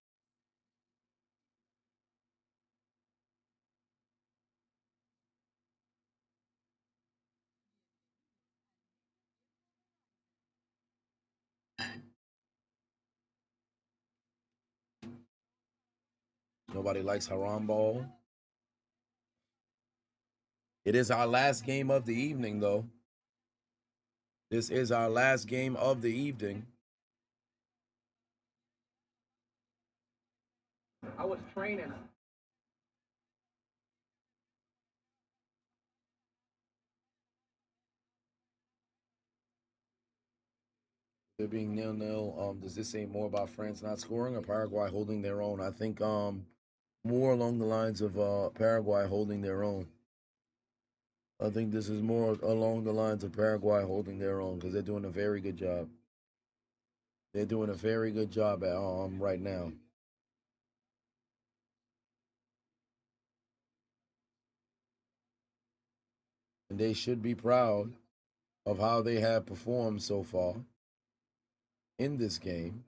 [SPEAKER 1] Nobody likes haram ball. It is our last game of the evening, though. This is our last game of the evening.
[SPEAKER 9] I was training.
[SPEAKER 1] They're being 0-0. Does this say more about France not scoring or Paraguay holding their own? I think more along the lines of Paraguay holding their own. I think this is more along the lines of Paraguay holding their own because they're doing a very good job. They're doing a very good job at right now. And they should be proud of how they have performed so far in this game.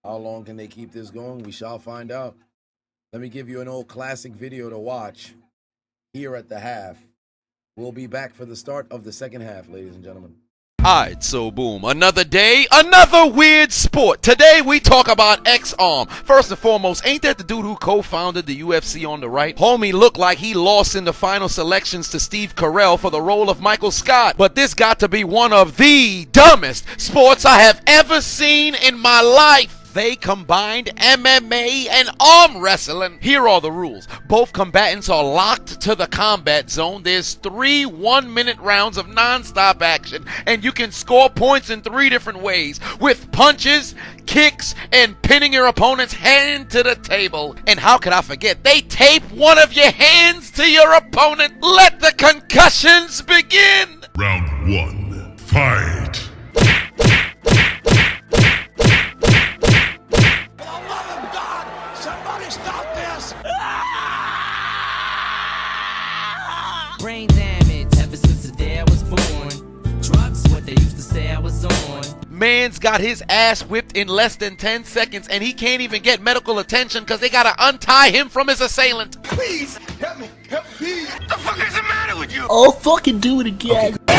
[SPEAKER 1] How long can they keep this going? We shall find out. Let me give you an old classic video to watch here at the half. We'll be back for the start of the second half, ladies and gentlemen.
[SPEAKER 10] Alright, so boom, another day, another weird sport. Today we talk about X-Arm. First and foremost, ain't that the dude who co-founded the UFC on the right? Homie looked like he lost in the final selections to Steve Carell for the role of Michael Scott. But this got to be one of the dumbest sports I have ever seen in my life. They combined MMA and arm wrestling. Here are the rules. Both combatants are locked to the combat zone. There's 3 one-minute rounds of non-stop action, and you can score points in 3 different ways, with punches, kicks, and pinning your opponent's hand to the table. And how could I forget? They tape one of your hands to your opponent. Let the concussions begin.
[SPEAKER 8] Round 1. Fight.
[SPEAKER 11] Brain damage ever since the day I was born. Drugs, what they used to say I was on.
[SPEAKER 10] Man's got his ass whipped in less than 10 seconds and he can't even get medical attention because they gotta untie him from his assailant.
[SPEAKER 4] Please, help me, What the fuck is the matter with you?
[SPEAKER 3] Oh, fucking do it again.
[SPEAKER 5] Oh,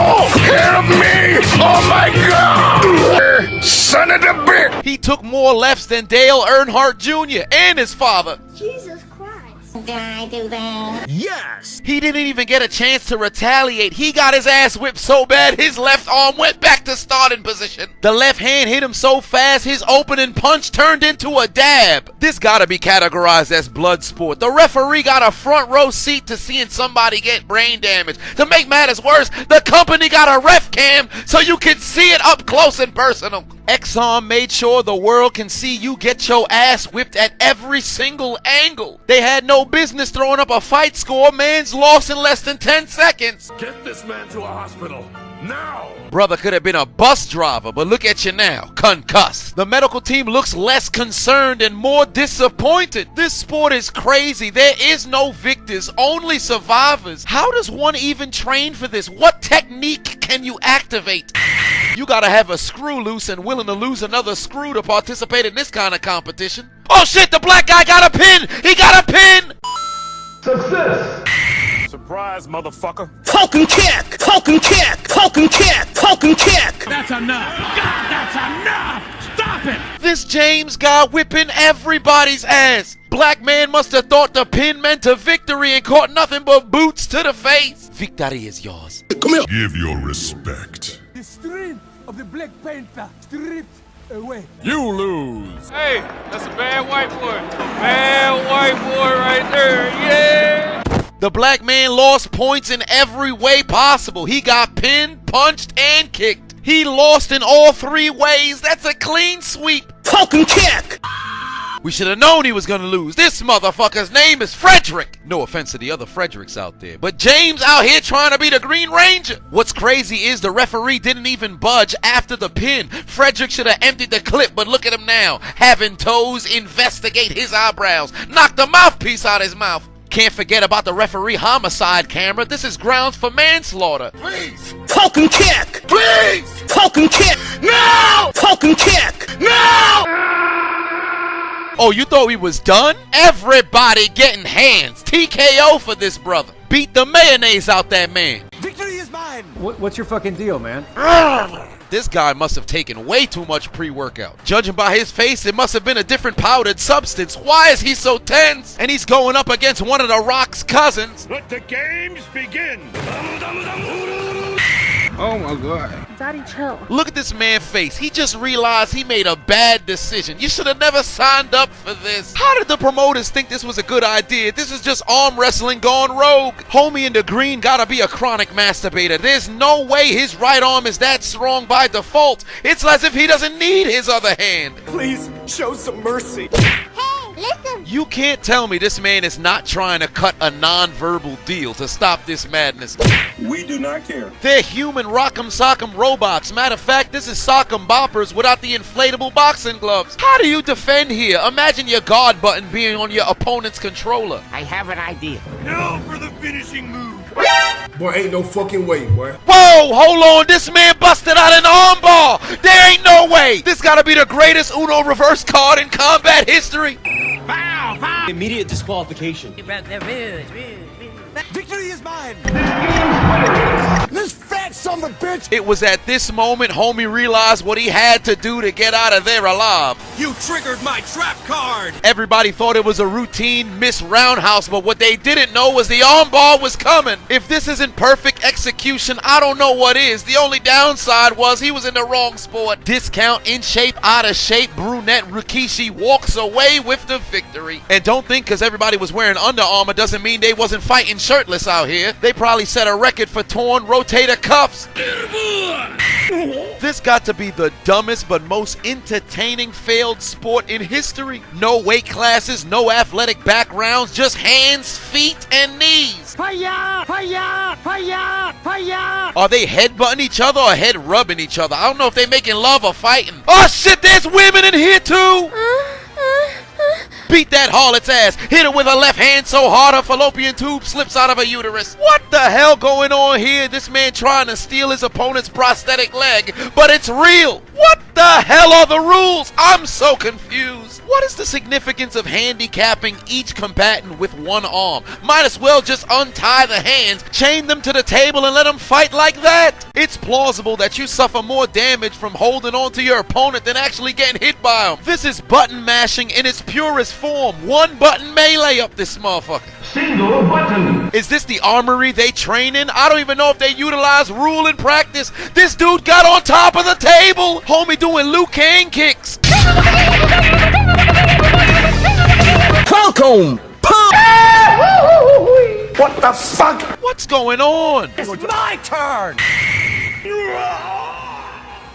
[SPEAKER 5] no! Help me! Oh my God! Son of a bitch!
[SPEAKER 10] He took more lefts than Dale Earnhardt Jr. and his father.
[SPEAKER 7] Jesus Christ.
[SPEAKER 3] Did I do that?
[SPEAKER 5] Yes!
[SPEAKER 10] He didn't even get a chance to retaliate. He got his ass whipped so bad his left arm went back to starting position. The left hand hit him so fast his opening punch turned into a dab. This gotta be categorized as blood sport. The referee got a front row seat to seeing somebody get brain damage. To make matters worse, the company got a ref cam so you can see it up close and personal. X-Arm made sure the world can see you get your ass whipped at every single angle. They had no business throwing up a fight score. Man's lost in less than 10 seconds.
[SPEAKER 5] Get this man to a hospital, now!
[SPEAKER 10] Brother could have been a bus driver, but look at you now, concussed. The medical team looks less concerned and more disappointed. This sport is crazy. There is no victors, only survivors. How does one even train for this? What technique can you activate? You gotta have a screw loose and willing to lose another screw to participate in this kind of competition. Oh shit, the black guy got a pin! He got a pin!
[SPEAKER 5] Success!
[SPEAKER 12] Surprise, motherfucker.
[SPEAKER 3] Falcon kick! Falcon kick! Falcon kick! Falcon kick!
[SPEAKER 12] That's enough. God, that's enough. Stop it.
[SPEAKER 10] This James guy whipping everybody's ass. Black man must have thought the pin meant a victory and caught nothing but boots to the face. Victory is yours.
[SPEAKER 5] Come here!
[SPEAKER 8] Give your respect.
[SPEAKER 12] The strength of the Black Panther stripped away. You lose.
[SPEAKER 13] Hey, that's a bad white boy. A bad white boy right there, yeah.
[SPEAKER 10] The black man lost points in every way possible. He got pinned, punched, and kicked. He lost in all 3 ways. That's a clean sweep.
[SPEAKER 3] Falcon kick!
[SPEAKER 10] We should have known he was gonna lose. This motherfucker's name is Frederick. No offense to the other Fredericks out there, but James out here trying to be the Green Ranger. What's crazy is the referee didn't even budge after the pin. Frederick should have emptied the clip, but look at him now, having toes investigate his eyebrows, knock the mouthpiece out his mouth. Can't forget about the referee homicide camera. This is grounds for manslaughter.
[SPEAKER 3] Please! Falcon kick!
[SPEAKER 5] Please!
[SPEAKER 3] Falcon kick!
[SPEAKER 5] No!
[SPEAKER 3] Falcon kick!
[SPEAKER 5] No!
[SPEAKER 10] Oh, you thought we was done? Everybody getting hands. TKO for this brother. Beat the mayonnaise out that man.
[SPEAKER 12] Victory is mine! What's your fucking deal, man?
[SPEAKER 10] This guy must have taken way too much pre-workout. Judging by his face, it must have been a different powdered substance. Why is he so tense? And he's going up against one of The Rock's cousins.
[SPEAKER 5] Let the games begin!
[SPEAKER 12] Oh my god.
[SPEAKER 7] Daddy, chill.
[SPEAKER 10] Look at this man's face. He just realized he made a bad decision. You should have never signed up for this. How did the promoters think this was a good idea? This is just arm wrestling gone rogue. Homie in the green gotta be a chronic masturbator. There's no way his right arm is that strong by default. It's as if he doesn't need his other hand.
[SPEAKER 12] Please show some mercy.
[SPEAKER 7] Hey, listen.
[SPEAKER 10] You can't tell me this man is not trying to cut a non-verbal deal to stop this madness.
[SPEAKER 12] We do not care.
[SPEAKER 10] They're human rock'em sock'em robots. Matter of fact, this is sock'em boppers without the inflatable boxing gloves. How do you defend here? Imagine your guard button being on your opponent's controller.
[SPEAKER 6] I have an idea.
[SPEAKER 5] Now for the finishing move!
[SPEAKER 4] Boy, ain't no fucking way, boy.
[SPEAKER 10] Whoa, hold on, this man busted out an armbar. There ain't no way. This gotta be the greatest Uno reverse card in combat history.
[SPEAKER 6] Foul! Foul!
[SPEAKER 11] Immediate disqualification.
[SPEAKER 12] Victory is mine! This fat son of a bitch!
[SPEAKER 10] It was at this moment homie realized what he had to do to get out of there alive.
[SPEAKER 12] You triggered my trap card!
[SPEAKER 10] Everybody thought it was a routine miss roundhouse, but what they didn't know was the armbar was coming. If this isn't perfect execution, I don't know what is. The only downside was he was in the wrong sport. Discount, in shape, out of shape, brunette Rikishi walks away with the victory. And don't think because everybody was wearing Under Armour doesn't mean they wasn't fighting shirtless out here. They probably set a record for torn rotator cuffs. This got to be the dumbest but most entertaining failed sport in history. No weight classes, no athletic backgrounds, just hands, feet, and knees.
[SPEAKER 6] Fire! Fire! Fire! Fire!
[SPEAKER 10] Are they headbutting each other or head rubbing each other? I don't know if they making love or fighting. Oh shit, there's women in here too! Beat that harlot's ass. Hit her with her left hand so hard her fallopian tube slips out of her uterus. What the hell going on here? This man trying to steal his opponent's prosthetic leg, but it's real. What the hell are the rules? I'm so confused. What is the significance of handicapping each combatant with one arm? Might as well just untie the hands, chain them to the table, and let them fight like that. It's plausible that you suffer more damage from holding on to your opponent than actually getting hit by him. This is button mashing in its purest form. One button melee up this motherfucker.
[SPEAKER 5] Single button!
[SPEAKER 10] Is this the armory they train in? I don't even know if they utilize rule in practice. This dude got on top of the table. Homie doing Liu Kang kicks.
[SPEAKER 3] Falcon!
[SPEAKER 5] What the fuck?
[SPEAKER 10] What's going on?
[SPEAKER 12] It's my turn!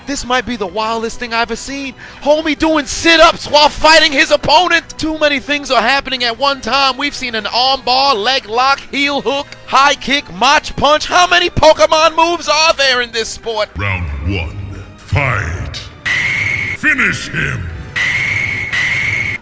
[SPEAKER 10] This might be the wildest thing I've ever seen. Homie doing sit-ups while fighting his opponent. Too many things are happening at one time. We've seen an armbar, leg lock, heel hook, high kick, mach punch. How many Pokemon moves are there in this sport?
[SPEAKER 5] Round 1. Fight! Finish him!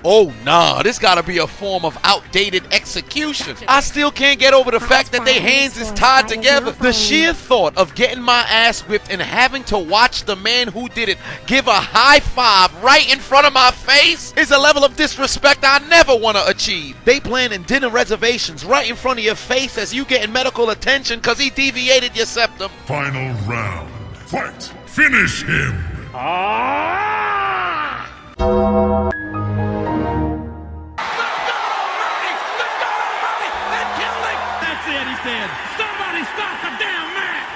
[SPEAKER 10] Oh nah, this gotta be a form of outdated execution. I still can't get over the fact that their hands is tied together. The sheer thought of getting my ass whipped and having to watch the man who did it give a high five right in front of my face is a level of disrespect I never want to achieve. They planning dinner reservations right in front of your face as you getting medical attention because he deviated your septum.
[SPEAKER 5] Final round. Fight! Finish him!
[SPEAKER 12] That's it, he said. Somebody stop the damn match!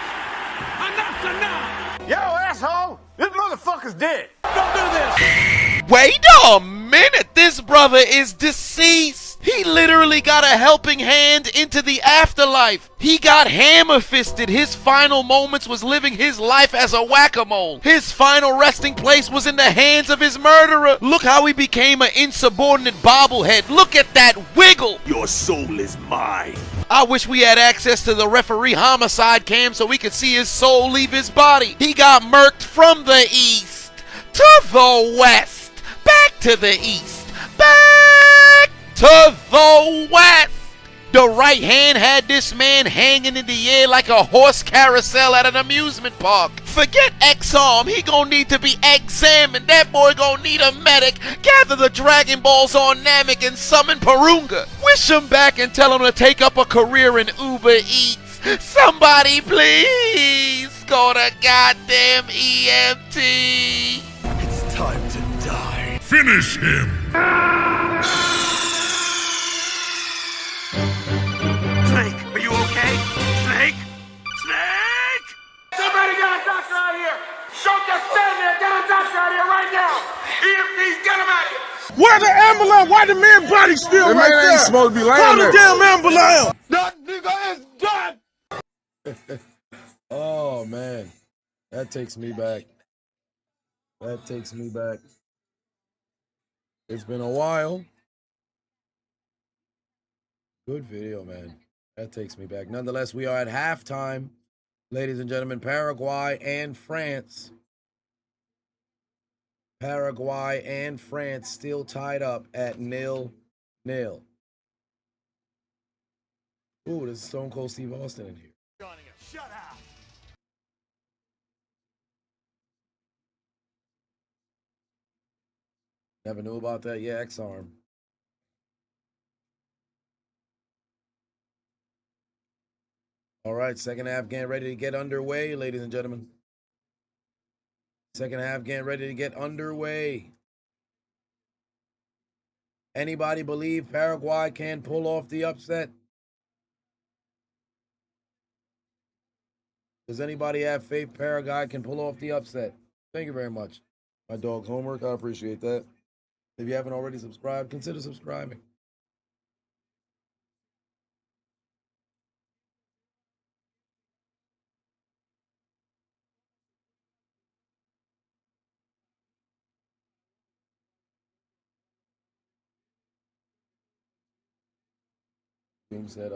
[SPEAKER 12] Enough's enough!
[SPEAKER 6] Yo, asshole! This motherfucker's dead!
[SPEAKER 12] Don't do this!
[SPEAKER 10] Wait a minute, this brother is deceased. He literally got a helping hand into the afterlife. He got hammer-fisted. His final moments was living his life as a whack-a-mole. His final resting place was in the hands of his murderer. Look how he became an insubordinate bobblehead. Look at that wiggle.
[SPEAKER 5] Your soul is mine.
[SPEAKER 10] I wish we had access to the referee homicide cam so we could see his soul leave his body. He got murked from the east to the west, back to the east, back to the west. The right hand had this man hanging in the air like a horse carousel at an amusement park. Forget X-Arm, he gonna need to be examined. That boy gonna need a medic. Gather the Dragon Balls on Namek and summon Parunga. Wish him back and tell him to take up a career in Uber Eats. Somebody please go to goddamn EMT.
[SPEAKER 5] It's time to die. Finish him.
[SPEAKER 6] Snake, are you okay? Snake? Snake! Somebody get a doctor out here! Show just stand there, get a doctor out here right now! EMTs, get him out here!
[SPEAKER 5] Where the ambulance? Why the man body still right there? Ain't supposed to be laying there. Call the damn ambulance!
[SPEAKER 6] That nigga is dead!
[SPEAKER 1] Oh man, that takes me back. That takes me back. It's been a while. Good video, man. That takes me back. Nonetheless, we are at halftime. Ladies and gentlemen, Paraguay and France. Paraguay and France still tied up at 0-0. Ooh, there's Stone Cold Steve Austin in here.
[SPEAKER 6] Shut up!
[SPEAKER 1] Never knew about that. Yeah, X-Arm. All right, second half getting ready to get underway, ladies and gentlemen. Second half getting ready to get underway. Anybody believe Paraguay can pull off the upset? Does anybody have faith Paraguay can pull off the upset? Thank you very much. My dog's homework, I appreciate that. If you haven't already subscribed, consider subscribing. Team said,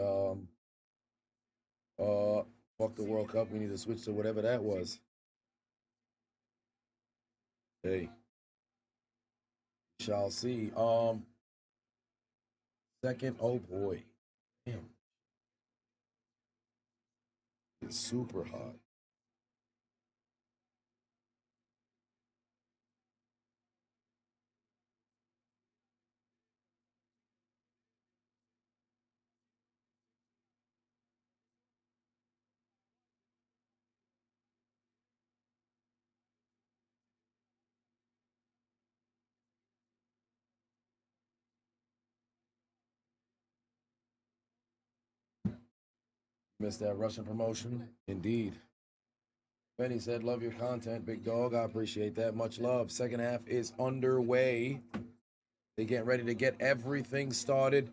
[SPEAKER 1] fuck the World Cup. We need to switch to whatever that was. Hey, shall see. Second, oh boy, damn, it's super hot. Missed that Russian promotion? Indeed. Benny said, love your content, big dog. I appreciate that. Much love. Second half is underway. They getting ready to get everything started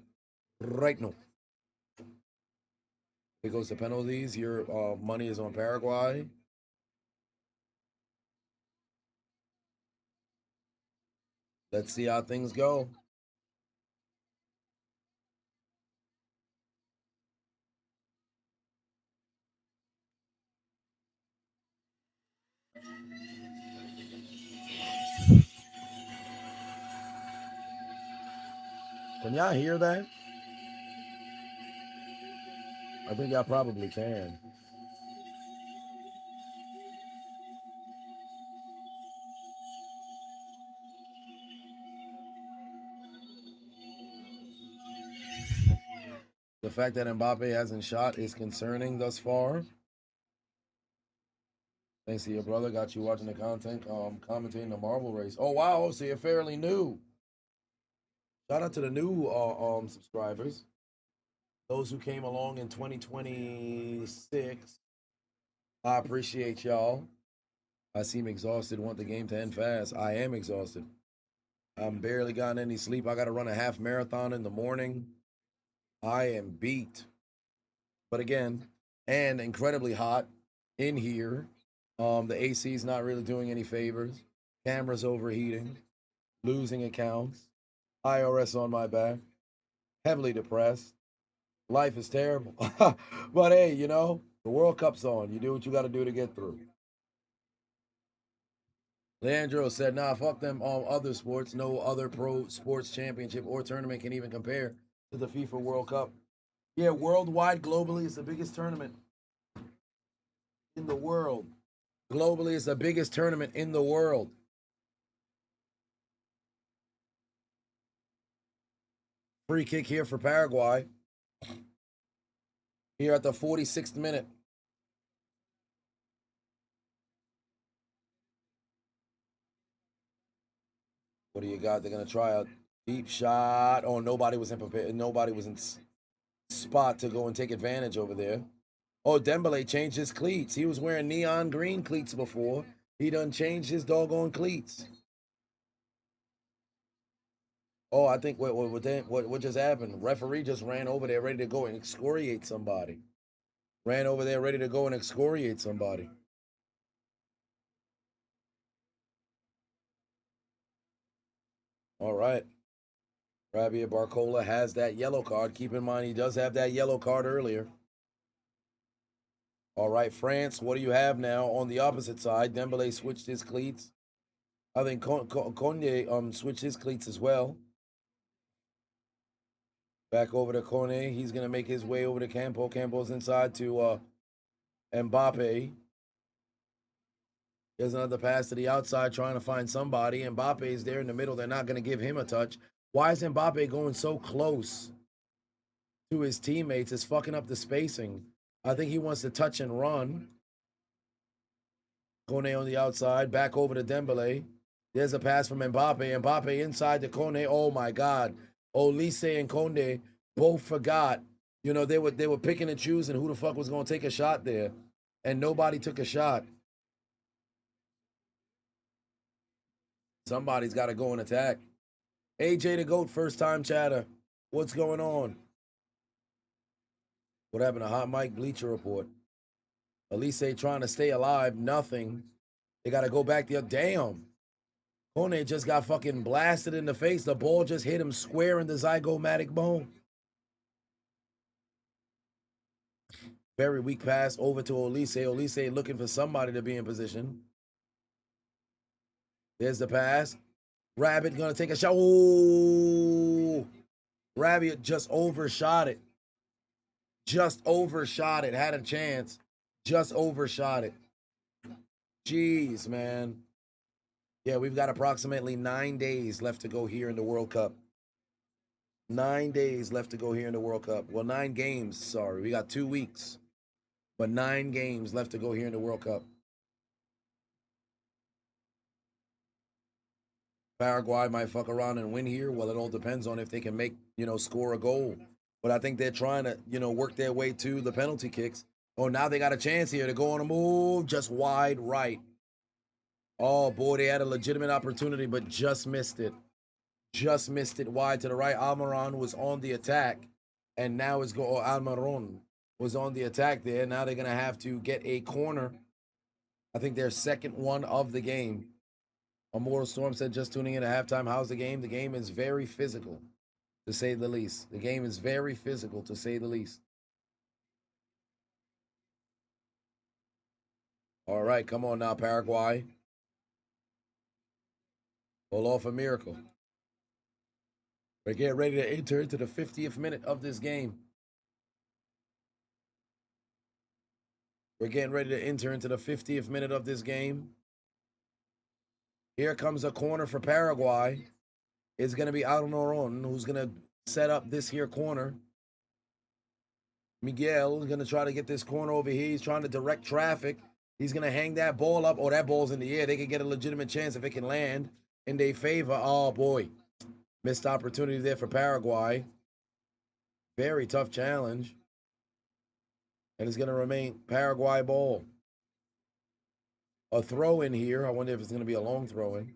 [SPEAKER 1] right now. It goes to penalties. Your money is on Paraguay. Let's see how things go. Can y'all hear that? I think y'all probably can. The fact that Mbappe hasn't shot is concerning thus far. Thanks to your brother, got you watching the content, commentating the Marvel race. Oh wow, so you're fairly new. Shout out to the new subscribers. Those who came along in 2026. I appreciate y'all. I seem exhausted, want the game to end fast. I am exhausted. I'm barely gotten any sleep. I got to run a half marathon in the morning. I am beat. But again, and incredibly hot in here. The AC is not really doing any favors. Camera's overheating. Losing accounts. IRS on my back. Heavily depressed. Life is terrible. But hey, you know, the World Cup's on. You do what you got to do to get through. Leandro said, nah, fuck them other sports. No other pro sports championship or tournament can even compare to the FIFA World Cup. Yeah, worldwide, globally, it's the biggest tournament in the world. Globally, it's the biggest tournament in the world. Free kick here for Paraguay. Here at the 46th minute. What do you got? They're going to try a deep shot. Oh, nobody was in spot to go and take advantage over there. Oh, Dembele changed his cleats. He was wearing neon green cleats before. He done changed his doggone cleats. Oh, I think what just happened? Referee just ran over there ready to go and excoriate somebody. Ran over there ready to go and excoriate somebody. All right. Javier Barcola has that yellow card. Keep in mind, he does have that yellow card earlier. All right, France, what do you have now on the opposite side? Dembele switched his cleats. I think Kone switched his cleats as well. Back over to Kone. He's going to make his way over to Campo. Campo's inside to Mbappe. There's another pass to the outside trying to find somebody. Mbappe's there in the middle. They're not going to give him a touch. Why is Mbappe going so close to his teammates? It's fucking up the spacing. I think he wants to touch and run. Kone on the outside. Back over to Dembele. There's a pass from Mbappe. Mbappe inside to Kone. Oh, my God. Olise and Konde both forgot. You know, they were picking and choosing who the fuck was going to take a shot there. And nobody took a shot. Somebody's got to go and attack. AJ the GOAT, first time chatter. What's going on? What happened to Hot Mike Bleacher Report? Elise trying to stay alive. Nothing. They got to go back there. Damn. Kone just got fucking blasted in the face. The ball just hit him square in the zygomatic bone. Very weak pass over to Olise. Olise looking for somebody to be in position. There's the pass. Rabbit gonna take a shot. Oh, Rabbit just overshot it. Just overshot it. Had a chance. Just overshot it. Jeez, man. Yeah, we've got approximately 9 days left to go here in the World Cup. 9 days left to go here in the World Cup. Well, 9 games, sorry. We got 2 weeks. But 9 games left to go here in the World Cup. Paraguay might fuck around and win here. Well, it all depends on if they can make, score a goal. But I think they're trying to, work their way to the penalty kicks. Oh, now they got a chance here to go on a move just wide right. Oh, boy, they had a legitimate opportunity, but just missed it. Just missed it wide to the right. Almiron was on the attack, and now it's Almiron was on the attack there. Now they're going to have to get a corner. I think their second one of the game. Immortal Storm said, just tuning in at halftime. How's the game? The game is very physical, to say the least. The game is very physical, to say the least. All right, come on now, Paraguay. Pull off a miracle. We're getting ready to enter into the 50th minute of this game. We're getting ready to enter into the 50th minute of this game. Here comes a corner for Paraguay. It's going to be Almiron who's going to set up this here corner. Miguel is going to try to get this corner over here. He's trying to direct traffic. He's going to hang that ball up. Oh, that ball's in the air. They can get a legitimate chance if it can land in their favor. Oh, boy. Missed opportunity there for Paraguay. Very tough challenge. And it's going to remain Paraguay ball. A throw in here. I wonder if it's going to be a long throw in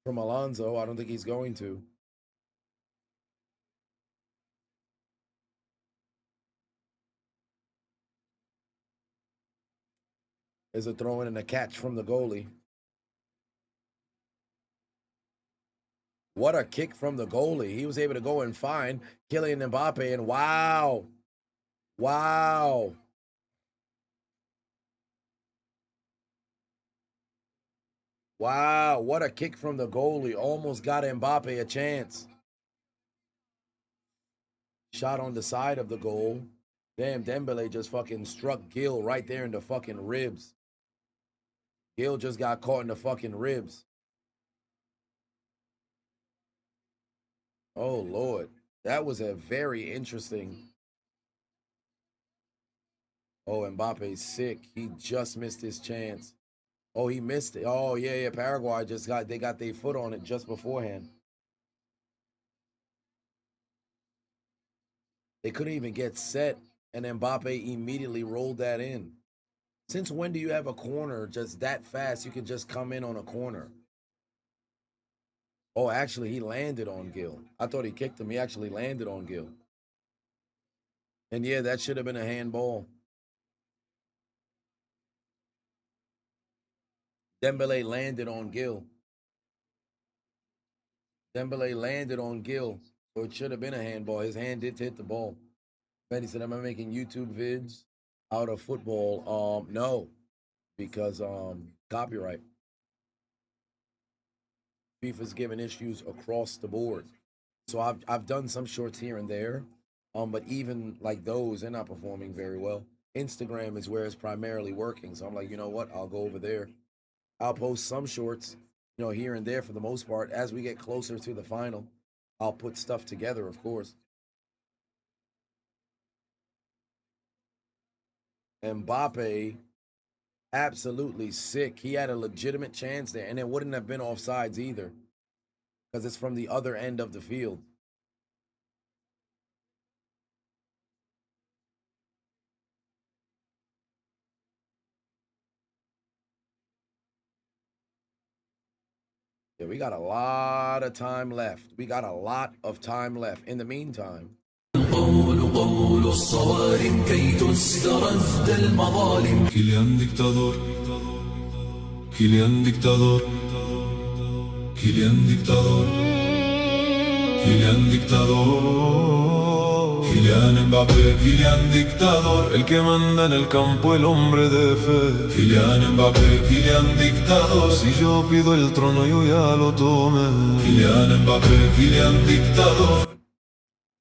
[SPEAKER 1] from Alonso. I don't think he's going to. There's a throw in and a catch from the goalie. What a kick from the goalie. He was able to go and find Kylian Mbappe, and wow. Wow. Wow, what a kick from the goalie. Almost got Mbappe a chance. Shot on the side of the goal. Damn, Dembele just fucking struck Gil right there in the fucking ribs. Gil just got caught in the fucking ribs. Oh, Lord. That was a very interesting. Oh, Mbappe's sick. He just missed his chance. Oh, he missed it. Oh, yeah. Paraguay they got their foot on it just beforehand. They couldn't even get set, and Mbappe immediately rolled that in. Since when do you have a corner just that fast? You can just come in on a corner. Oh, actually, he landed on Gil. I thought he kicked him. He actually landed on Gil. And yeah, that should have been a handball. Dembele landed on Gil. Dembele landed on Gil. So it should have been a handball. His hand did hit the ball. Betty said, am I making YouTube vids out of football? No, because copyright. FIFA's giving issues across the board. So I've done some shorts here and there, but even like those, they're not performing very well. Instagram is where it's primarily working. So I'm like, you know what? I'll go over there. I'll post some shorts, here and there for the most part. As we get closer to the final, I'll put stuff together, of course. Mbappe, absolutely sick. He had a legitimate chance there, and it wouldn't have been offsides either, because it's from the other end of the field. Yeah, we got a lot of time left. In the meantime,
[SPEAKER 8] Kylian dictador, Kylian dictador, Kylian dictador, Kylian dictador, Kylian Mbappé, Kylian dictador, el que manda en el campo, el hombre de fe. Kylian Mbappé, Kylian dictador, si yo pido el trono yo ya lo tomé. Kylian Mbappé, Kylian dictador.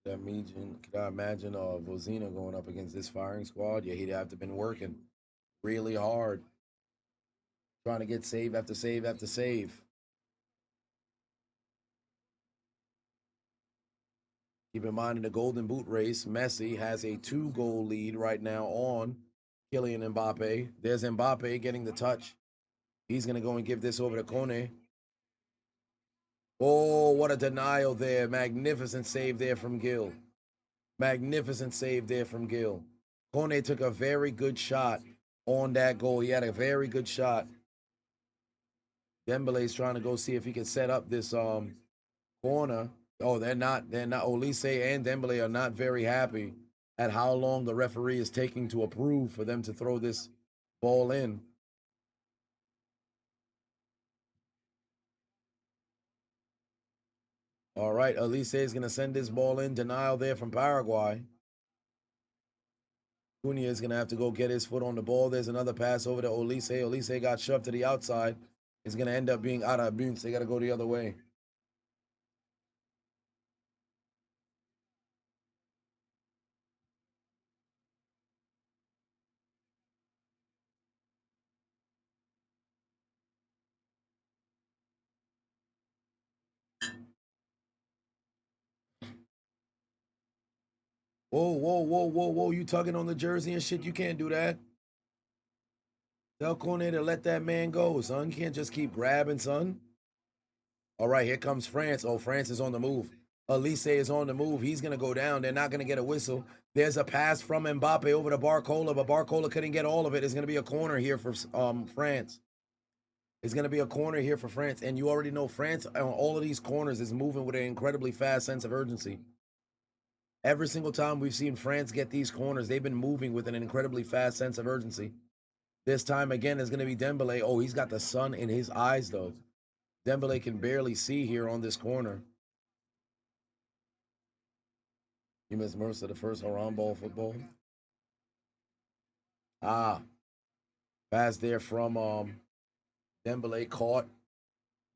[SPEAKER 1] Could I imagine Vozina going up against this firing squad? Yeah, he'd have to been working really hard, trying to get save after save after save. Keep in mind, in the Golden Boot race, Messi has a 2-goal lead right now on Kylian Mbappe. There's Mbappe getting the touch. He's going to go and give this over to Kone. Oh, what a denial there. Magnificent save there from Gil. Magnificent save there from Gil. Kone took a very good shot on that goal. He had a very good shot. Dembele's trying to go see if he can set up this corner. Oh, they're not. Olise and Dembele are not very happy at how long the referee is taking to approve for them to throw this ball in. All right, Olise is going to send this ball in. Denial there from Paraguay. Cunha is going to have to go get his foot on the ball. There's another pass over to Olise. Olise got shoved to the outside. It's going to end up being out of bounds. They got to go the other way. Whoa. You tugging on the jersey and shit. You can't do that. Tell Kone to let that man go, son. You can't just keep grabbing, son. All right, here comes France. Oh, France is on the move. Olise is on the move. He's going to go down. They're not going to get a whistle. There's a pass from Mbappe over to Barcola, but Barcola couldn't get all of it. It's going to be a corner here for France. It's going to be a corner here for France. And you already know France on all of these corners is moving with an incredibly fast sense of urgency. Every single time we've seen France get these corners, they've been moving with an incredibly fast sense of urgency. This time again is going to be Dembele. Oh, he's got the sun in his eyes, though. Dembele can barely see here on this corner. You missed Mercer, the first Haram ball football. Ah, pass there from Dembele, caught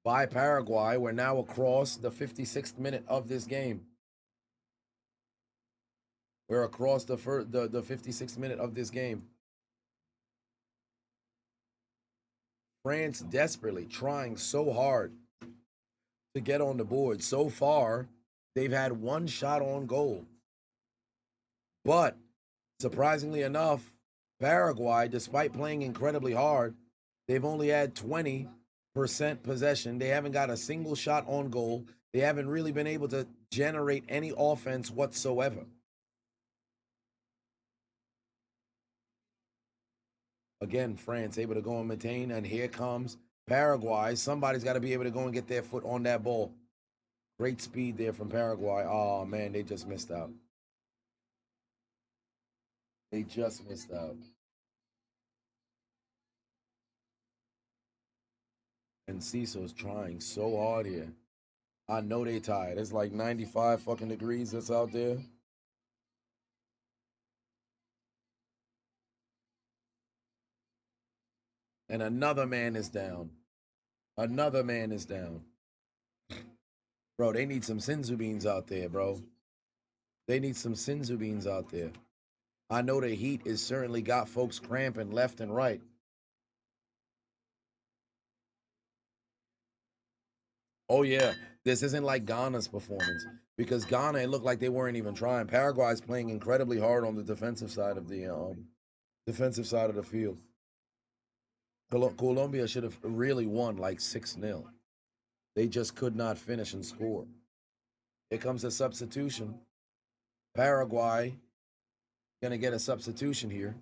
[SPEAKER 1] by Paraguay. We're now across the 56th minute of this game. We're across the 56th minute of this game. France desperately trying so hard to get on the board. So far, they've had one shot on goal. But surprisingly enough, Paraguay, despite playing incredibly hard, they've only had 20% possession. They haven't got a single shot on goal. They haven't really been able to generate any offense whatsoever. Again, France able to go and maintain, and here comes Paraguay. Somebody's got to be able to go and get their foot on that ball. Great speed there from Paraguay. Oh, man, they just missed out. They just missed out. And Ciso's trying so hard here. I know they tired. It's like 95 fucking degrees that's out there. And another man is down. Another man is down. Bro, they need some Sinzu beans out there, bro. They need some Sinzu beans out there. I know the heat has certainly got folks cramping left and right. Oh, yeah. This isn't like Ghana's performance, because Ghana, it looked like they weren't even trying. Paraguay's playing incredibly hard on the defensive side of the field. Colombia should have really won like 6-0. They just could not finish and score. Here comes a substitution. Paraguay going to get a substitution here.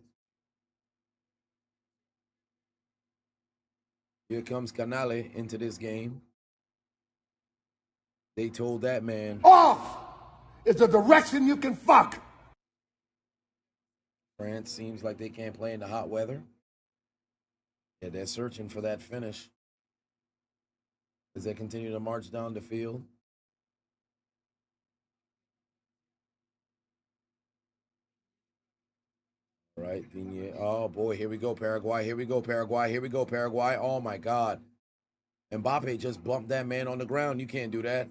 [SPEAKER 1] Here comes Canale into this game. They told that man,
[SPEAKER 6] Off is the direction you can fuck.
[SPEAKER 1] France seems like they can't play in the hot weather. Yeah, they're searching for that finish as they continue to march down the field. All right, Digne. Oh, boy, here we go, Paraguay. Here we go, Paraguay. Here we go, Paraguay. Oh, my God. Mbappe just bumped that man on the ground. You can't do that.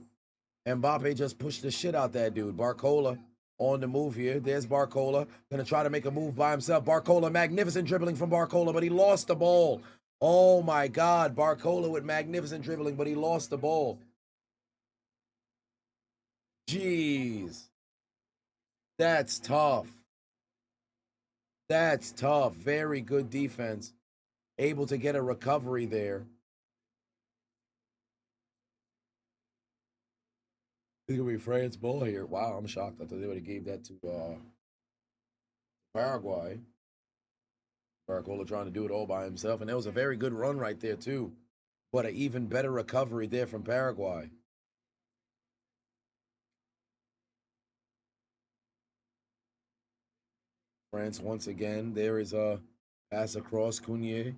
[SPEAKER 1] Mbappe just pushed the shit out that dude. Barcola on the move here. There's Barcola. Going to try to make a move by himself. Barcola, magnificent dribbling from Barcola, but he lost the ball. Oh, my God. Barcola with magnificent dribbling, but he lost the ball. Jeez. That's tough. That's tough. Very good defense. Able to get a recovery there. It's going to be France ball here. Wow, I'm shocked. I thought they would have gave that to Paraguay. Barcola trying to do it all by himself. And that was a very good run right there, too. But an even better recovery there from Paraguay. France once again. There is a pass across Cunye.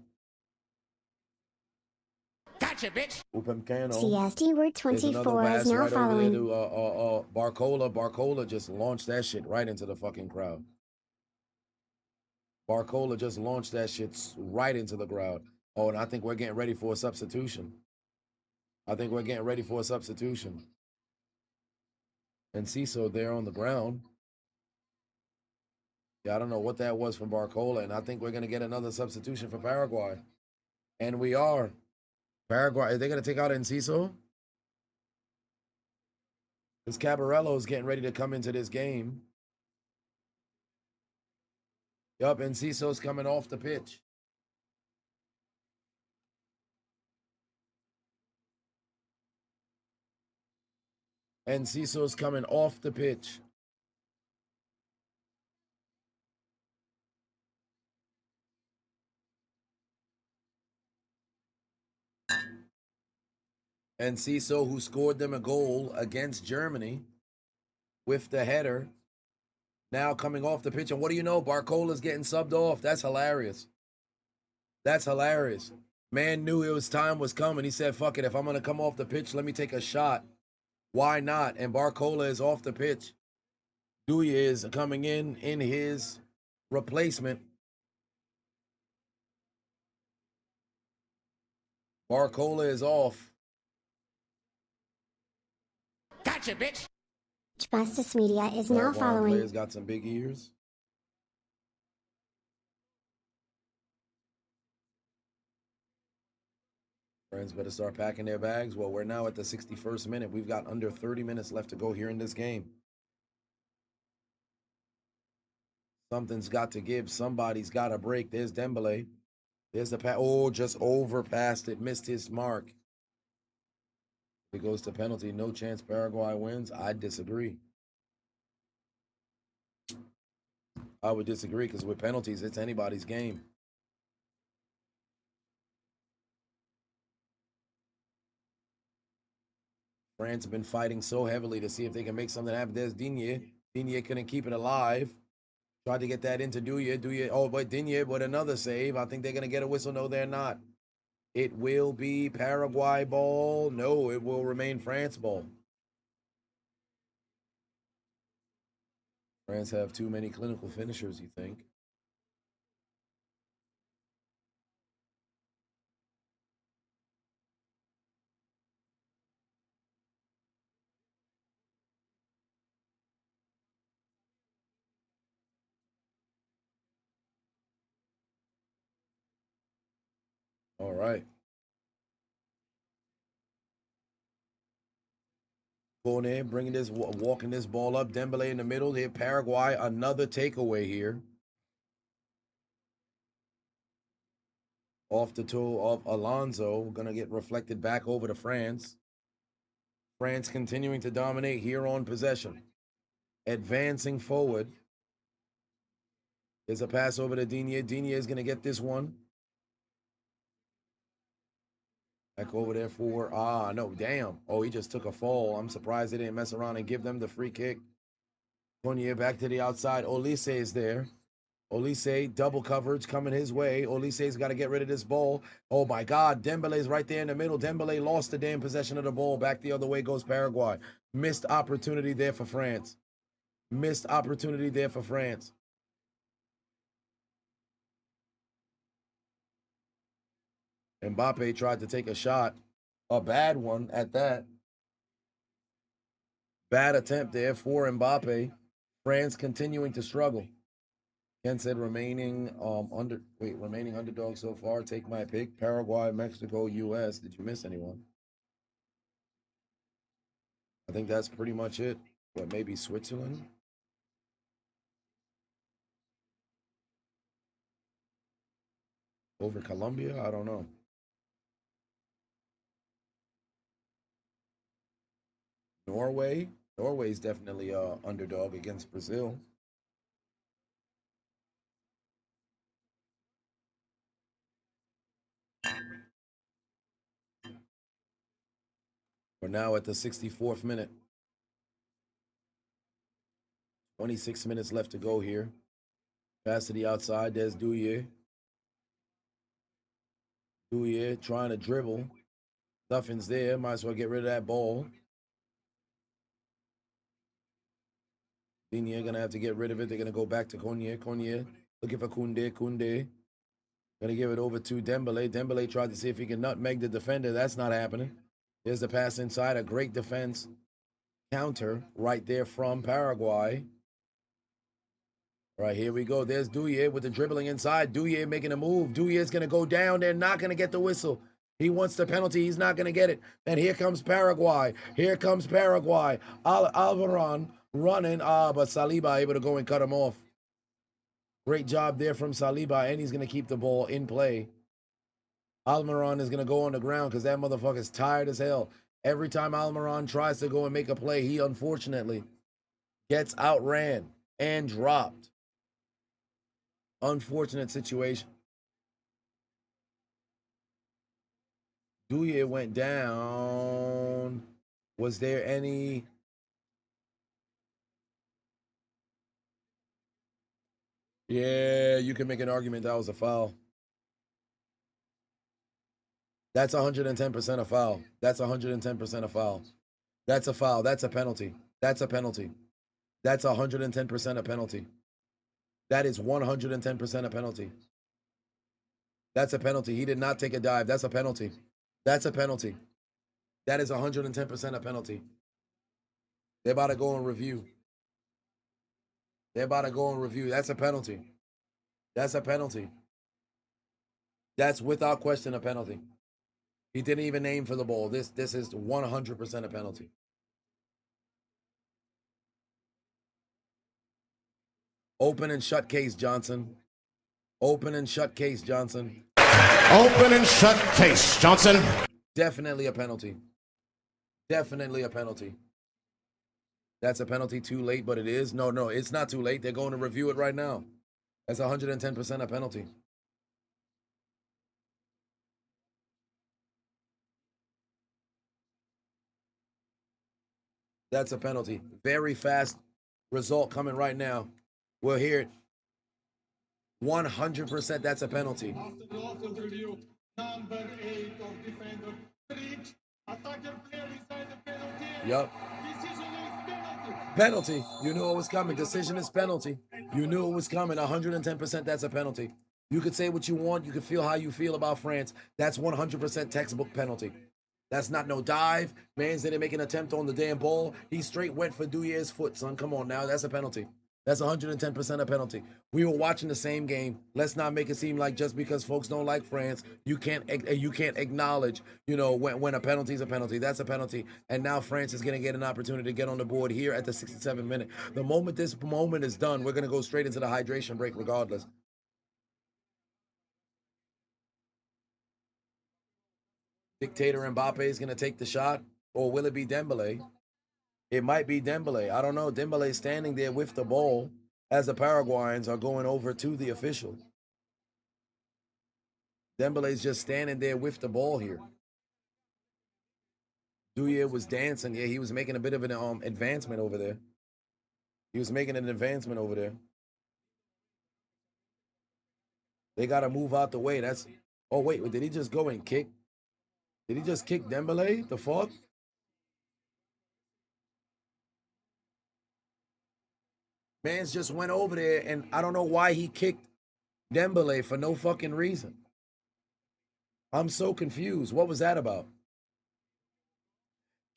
[SPEAKER 6] Gotcha, bitch.
[SPEAKER 1] Upamecano.
[SPEAKER 7] CST word 24 is now
[SPEAKER 1] right
[SPEAKER 7] following.
[SPEAKER 1] Over there to Barcola. Barcola just launched that shit right into the fucking crowd. Barcola just launched that shit right into the crowd. Oh, and I think we're getting ready for a substitution. And Ciso there on the ground. Yeah, I don't know what that was from Barcola, and I think we're going to get another substitution for Paraguay. And we are. Paraguay, are they going to take out Enciso? Because Cabarello is getting ready to come into this game. Yup, Enciso's coming off the pitch. Enciso's coming off the pitch. And Ciso, who scored them a goal against Germany with the header, now coming off the pitch. And what do you know? Barcola's getting subbed off. That's hilarious. That's hilarious. Man knew his time was coming. He said, fuck it. If I'm going to come off the pitch, let me take a shot. Why not? And Barcola is off the pitch. Douye is coming in his replacement. Barcola is off.
[SPEAKER 6] Gotcha, bitch.
[SPEAKER 7] Justice Media is now
[SPEAKER 1] Paraguayan
[SPEAKER 7] following.
[SPEAKER 1] players got some big ears. Friends better start packing their bags. Well, we're now at the 61st minute. We've got under 30 minutes left to go here in this game. Something's got to give. Somebody's got to break. There's Dembele. There's the pass. Oh, just overpassed it. Missed his mark. It goes to penalty. No chance Paraguay wins. I disagree. I would disagree because with penalties, it's anybody's game. France have been fighting so heavily to see if they can make something happen. There's Digne. Digne couldn't keep it alive. Tried to get that into Douye. Douye, oh, but Digne with another save. I think they're going to get a whistle. No, they're not. It will be Paraguay ball. No, it will remain France ball. France have too many clinical finishers, you think? All right. Going in, bringing this, walking this ball up. Dembele in the middle. Here, Paraguay, another takeaway here. Off the toe of Alonso. Going to get reflected back over to France. France continuing to dominate here on possession. Advancing forward. There's a pass over to Digne. Digne is going to get this one. Back over there for, no, damn. Oh, he just took a fall. I'm surprised they didn't mess around and give them the free kick. Fournier back to the outside. Olise is there. Olise, double coverage coming his way. Olise's got to get rid of this ball. Oh, my God. Dembele's right there in the middle. Dembele lost the damn possession of the ball. Back the other way goes Paraguay. Missed opportunity there for France. Missed opportunity there for France. Mbappe tried to take a shot, a bad one at that. Bad attempt there for Mbappe. France continuing to struggle. Ken said remaining underdog so far. Take my pick. Paraguay, Mexico, US. Did you miss anyone? I think that's pretty much it. What, maybe Switzerland? Over Colombia? I don't know. Norway. Norway's definitely underdog against Brazil. We're now at the 64th minute. 26 minutes left to go here. Pass to the outside. There's Douye. Douye trying to dribble. Nothing's there. Might as well get rid of that ball. Digne gonna have to get rid of it. They're gonna go back to Konya. Konya looking for Kunde. Kunde gonna give it over to Dembele. Dembele tried to see if he can nutmeg the defender. That's not happening. There's the pass inside. A great defense counter right there from Paraguay. All right, here we go. There's Douye with the dribbling inside. Douye making a move. Douye is gonna go down. They're not gonna get the whistle. He wants the penalty. He's not gonna get it. And here comes Paraguay. Here comes Paraguay. Alvaron running, but Saliba able to go and cut him off. Great job there from Saliba, and he's going to keep the ball in play. Almiron is going to go on the ground because that motherfucker's tired as hell. Every time Almiron tries to go and make a play, he unfortunately gets outran and dropped. Unfortunate situation. Douye went down. Was there any? Yeah, you can make an argument that was a foul. That's 110% a foul. That's 110% a foul. That's a foul. That's a penalty. That's a penalty. That's 110% a penalty. That is 110% a penalty. That's a penalty. He did not take a dive. That's a penalty. That's a penalty. That is 110% a penalty. They're about to go and review. They're about to go and review. That's a penalty. That's a penalty. That's without question a penalty. He didn't even aim for the ball. This is 100% a penalty. Open and shut case, Johnson. Open and shut case, Johnson.
[SPEAKER 5] Open and shut case, Johnson.
[SPEAKER 1] Definitely a penalty. Definitely a penalty. That's a penalty. Too late, but it is. No, it's not too late. They're going to review it right now. That's 110% a penalty. That's a penalty. Very fast result coming right now. We'll hear it. 100% that's a penalty.
[SPEAKER 12] After the local review, number 8 of defender, Rich, attacker player inside the penalty.
[SPEAKER 1] Yup.
[SPEAKER 12] Decision is penalty.
[SPEAKER 1] Penalty. You knew it was coming. Decision is penalty. You knew it was coming. 110% that's a penalty. You could say what you want. You could feel how you feel about France. That's 100% textbook penalty. That's not no dive. Man's didn't make an attempt on the damn ball. He straight went for Douye's foot, son. Come on now. That's a penalty. That's 110% a penalty. We were watching the same game. Let's not make it seem like just because folks don't like France, you can't acknowledge, when a penalty is a penalty. That's a penalty. And now France is going to get an opportunity to get on the board here at the 67th minute. The moment this moment is done, we're going to go straight into the hydration break regardless. Dictator Mbappe is going to take the shot, or will it be Dembele? It might be Dembele. I don't know. Dembele standing there with the ball as the Paraguayans are going over to the official. Dembele's just standing there with the ball here. Douye was dancing. Yeah, he was making a bit of an advancement over there. He was making an advancement over there. They got to move out the way. That's. Oh, wait. Did he just go and kick? Did he just kick Dembele? The fuck? Mans just went over there, and I don't know why he kicked Dembele for no fucking reason. I'm so confused. What was that about?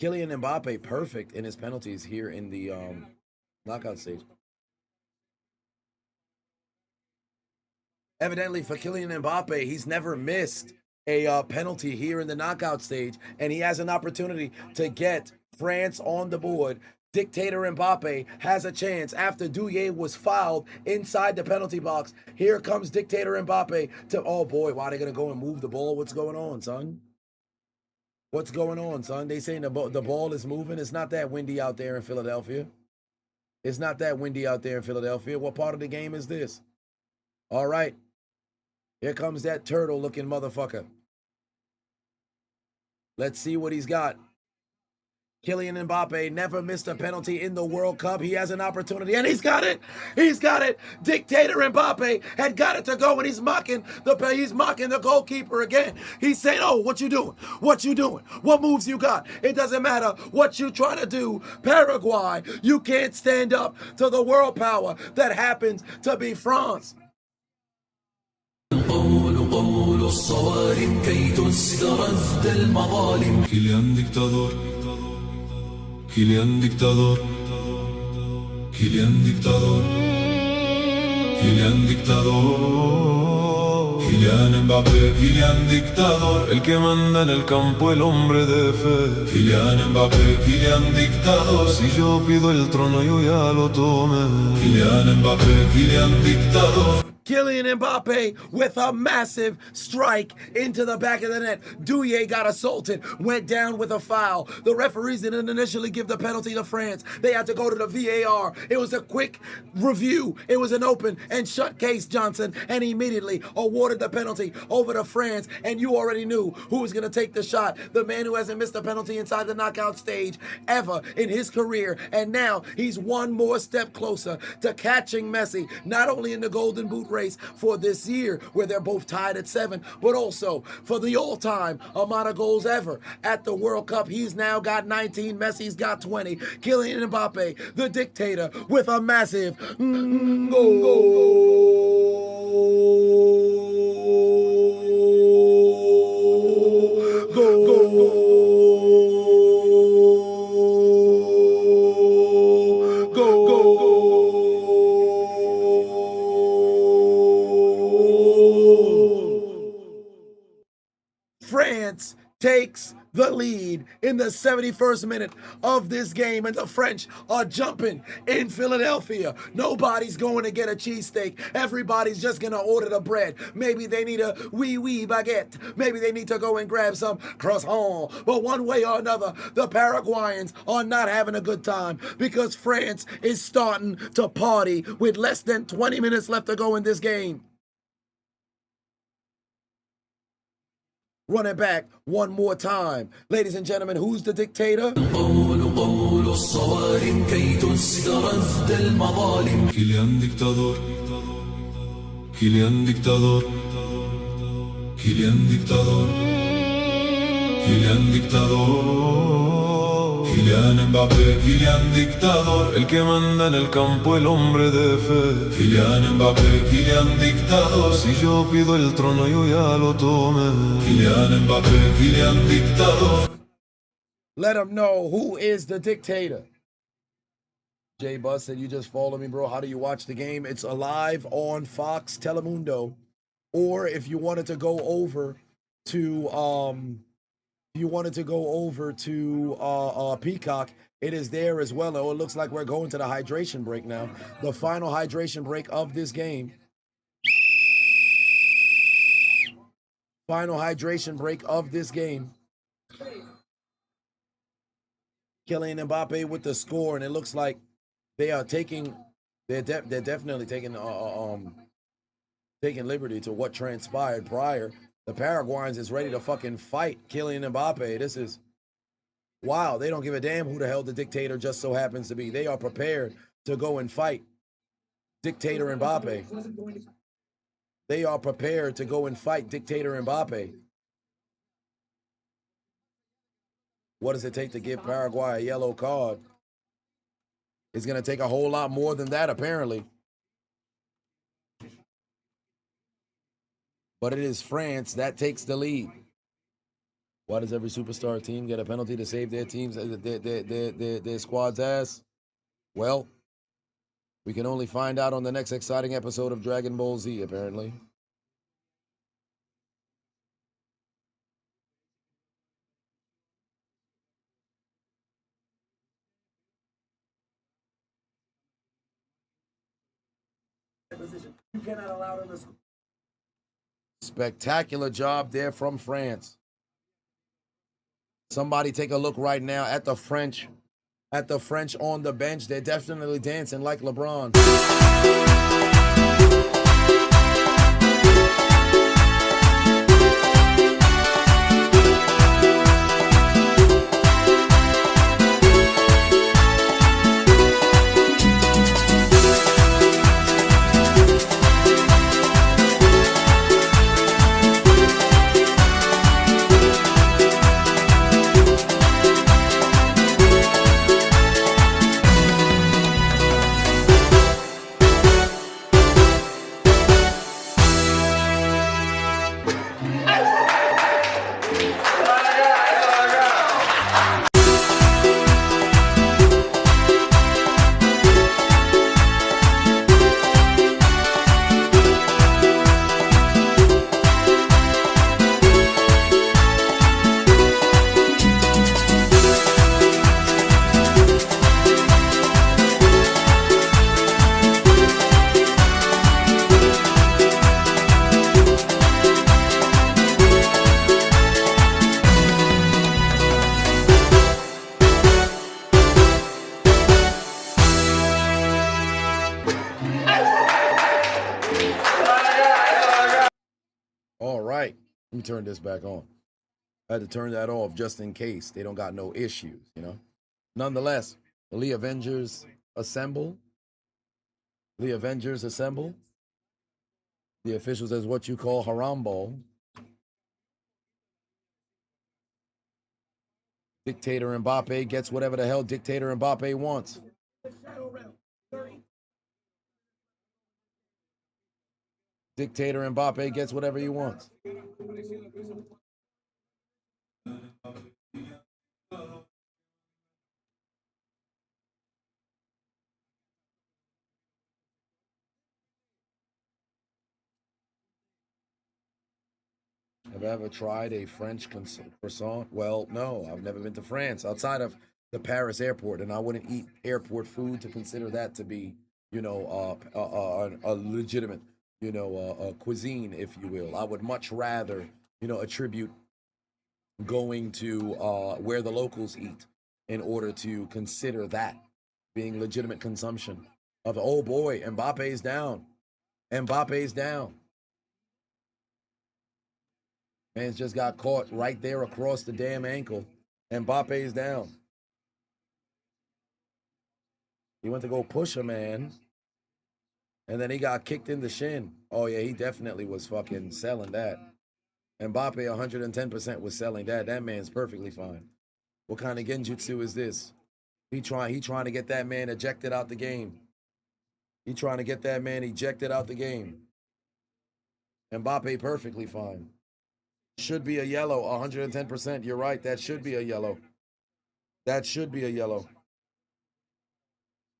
[SPEAKER 1] Kylian Mbappe, perfect in his penalties here in the knockout stage. Evidently, for Kylian Mbappe, he's never missed a penalty here in the knockout stage, and he has an opportunity to get France on the board. Dictator Mbappe has a chance after Douye was fouled inside the penalty box. Here comes Dictator Mbappe to, oh boy, why are they going to go and move the ball? What's going on, son? What's going on, son? They saying the ball is moving. It's not that windy out there in Philadelphia. It's not that windy out there in Philadelphia. What part of the game is this? All right. Here comes that turtle-looking motherfucker. Let's see what he's got. Kylian Mbappe never missed a penalty in the World Cup. He has an opportunity, and he's got it. He's got it. Dictator Mbappe had got it to go, and he's mocking the goalkeeper again. He's saying, "Oh, what you doing? What you doing? What moves you got? It doesn't matter what you trying to do, Paraguay. You can't stand up to the world power that happens to be France."
[SPEAKER 8] Kylian dictador, Kylian dictador, Kylian dictador, Kylian dictador, Kylian Mbappé, Kylian dictador, el que manda en el campo, el hombre de fe. Kylian Mbappé, Kylian dictador, si yo pido el trono yo ya lo tomé. Kylian Mbappé, Kylian dictador.
[SPEAKER 1] Kylian Mbappe with a massive strike into the back of the net. Douye got assaulted, went down with a foul. The referees didn't initially give the penalty to France. They had to go to the VAR. It was a quick review. It was an open and shut case, Johnson, and immediately awarded the penalty over to France. And you already knew who was going to take the shot. The man who hasn't missed a penalty inside the knockout stage ever in his career. And now he's one more step closer to catching Messi, not only in the Golden Boot race for this year, where they're both tied at 7, but also for the all-time amount of goals ever at the World Cup. He's now got 19. Messi's got 20. Kylian Mbappe, the dictator, with a massive France takes the lead in the 71st minute of this game, and the French are jumping in Philadelphia. Nobody's going to get a cheesesteak. Everybody's just going to order the bread. Maybe they need a wee baguette. Maybe they need to go and grab some croissant. But one way or another, the Paraguayans are not having a good time because France is starting to party with less than 20 minutes left to go in this game. Run it back one more time. Ladies and gentlemen, who's the dictator?
[SPEAKER 8] Kylian dictador, Kylian dictador, Kylian dictador, Kylian dictador, Kylian Mbappé, Kylian dictador, el que manda en el campo, el hombre de fe. Kylian Mbappé, Kylian dictador, si yo pido el trono yo ya lo tomé. Kylian Mbappé, Kylian dictador.
[SPEAKER 1] Let them know who is the dictator. Jay Buzz said, you just follow me, bro. How do you watch the game? It's live on Fox Telemundo. Or if you wanted to go over to Peacock, it is there as well. Oh, it looks like we're going to the hydration break now. The final hydration break of this game. Final hydration break of this game. Kylian Mbappe with the score, and it looks like they are taking, they're definitely taking liberty to what transpired prior. The Paraguayans is ready to fucking fight Kylian Mbappe. This is, wow, they don't give a damn who the hell the dictator just so happens to be. They are prepared to go and fight dictator Mbappe. They are prepared to go and fight dictator Mbappe. What does it take to give Paraguay a yellow card? It's going to take a whole lot more than that, apparently. But it is France that takes the lead. Why does every superstar team get a penalty to save their team's their squad's ass? Well, we can only find out on the next exciting episode of Dragon Ball Z, apparently. You cannot allow them to score. Spectacular job there from France. Somebody take a look right now at the French on the bench. They're definitely dancing like LeBron. Let me turn this back on. I had to turn that off just in case they don't got no issues, you know. Nonetheless, the Avengers assemble. The Avengers assemble. The officials as what you call Harambo. Dictator Mbappe gets whatever the hell Dictator Mbappe wants. Dictator Mbappe gets whatever he wants. Have I ever tried a French croissant? Well, no, I've never been to France outside of the Paris airport, and I wouldn't eat airport food to consider that to be, you know, a legitimate, you know, cuisine, if you will. I would much rather, you know, attribute going to where the locals eat in order to consider that being legitimate consumption of. Oh boy, Mbappe's down. Mbappe's down. Man's just got caught right there across the damn ankle. Mbappe's down. He went to go push a man, and then he got kicked in the shin. Oh, yeah, he definitely was fucking selling that. Mbappe 110% was selling that. That man's perfectly fine. What kind of genjutsu is this? He trying to get that man ejected out the game. He trying to get that man ejected out the game. Mbappe perfectly fine. Should be a yellow, 110%. You're right, that should be a yellow. That should be a yellow.